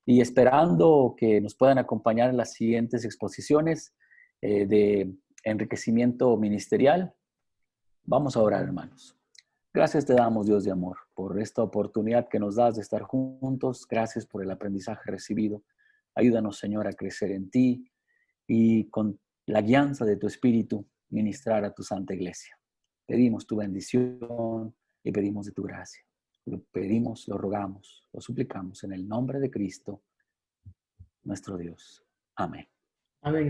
Y esperando que nos puedan acompañar en las siguientes exposiciones de enriquecimiento ministerial. Vamos a orar, hermanos. Gracias te damos, Dios de amor, por esta oportunidad que nos das de estar juntos. Gracias por el aprendizaje recibido. Ayúdanos, Señor, a crecer en ti y con la guianza de tu Espíritu ministrar a tu Santa Iglesia. Pedimos tu bendición y pedimos de tu gracia. Lo pedimos, lo rogamos, lo suplicamos en el nombre de Cristo, nuestro Dios. Amén. Amén.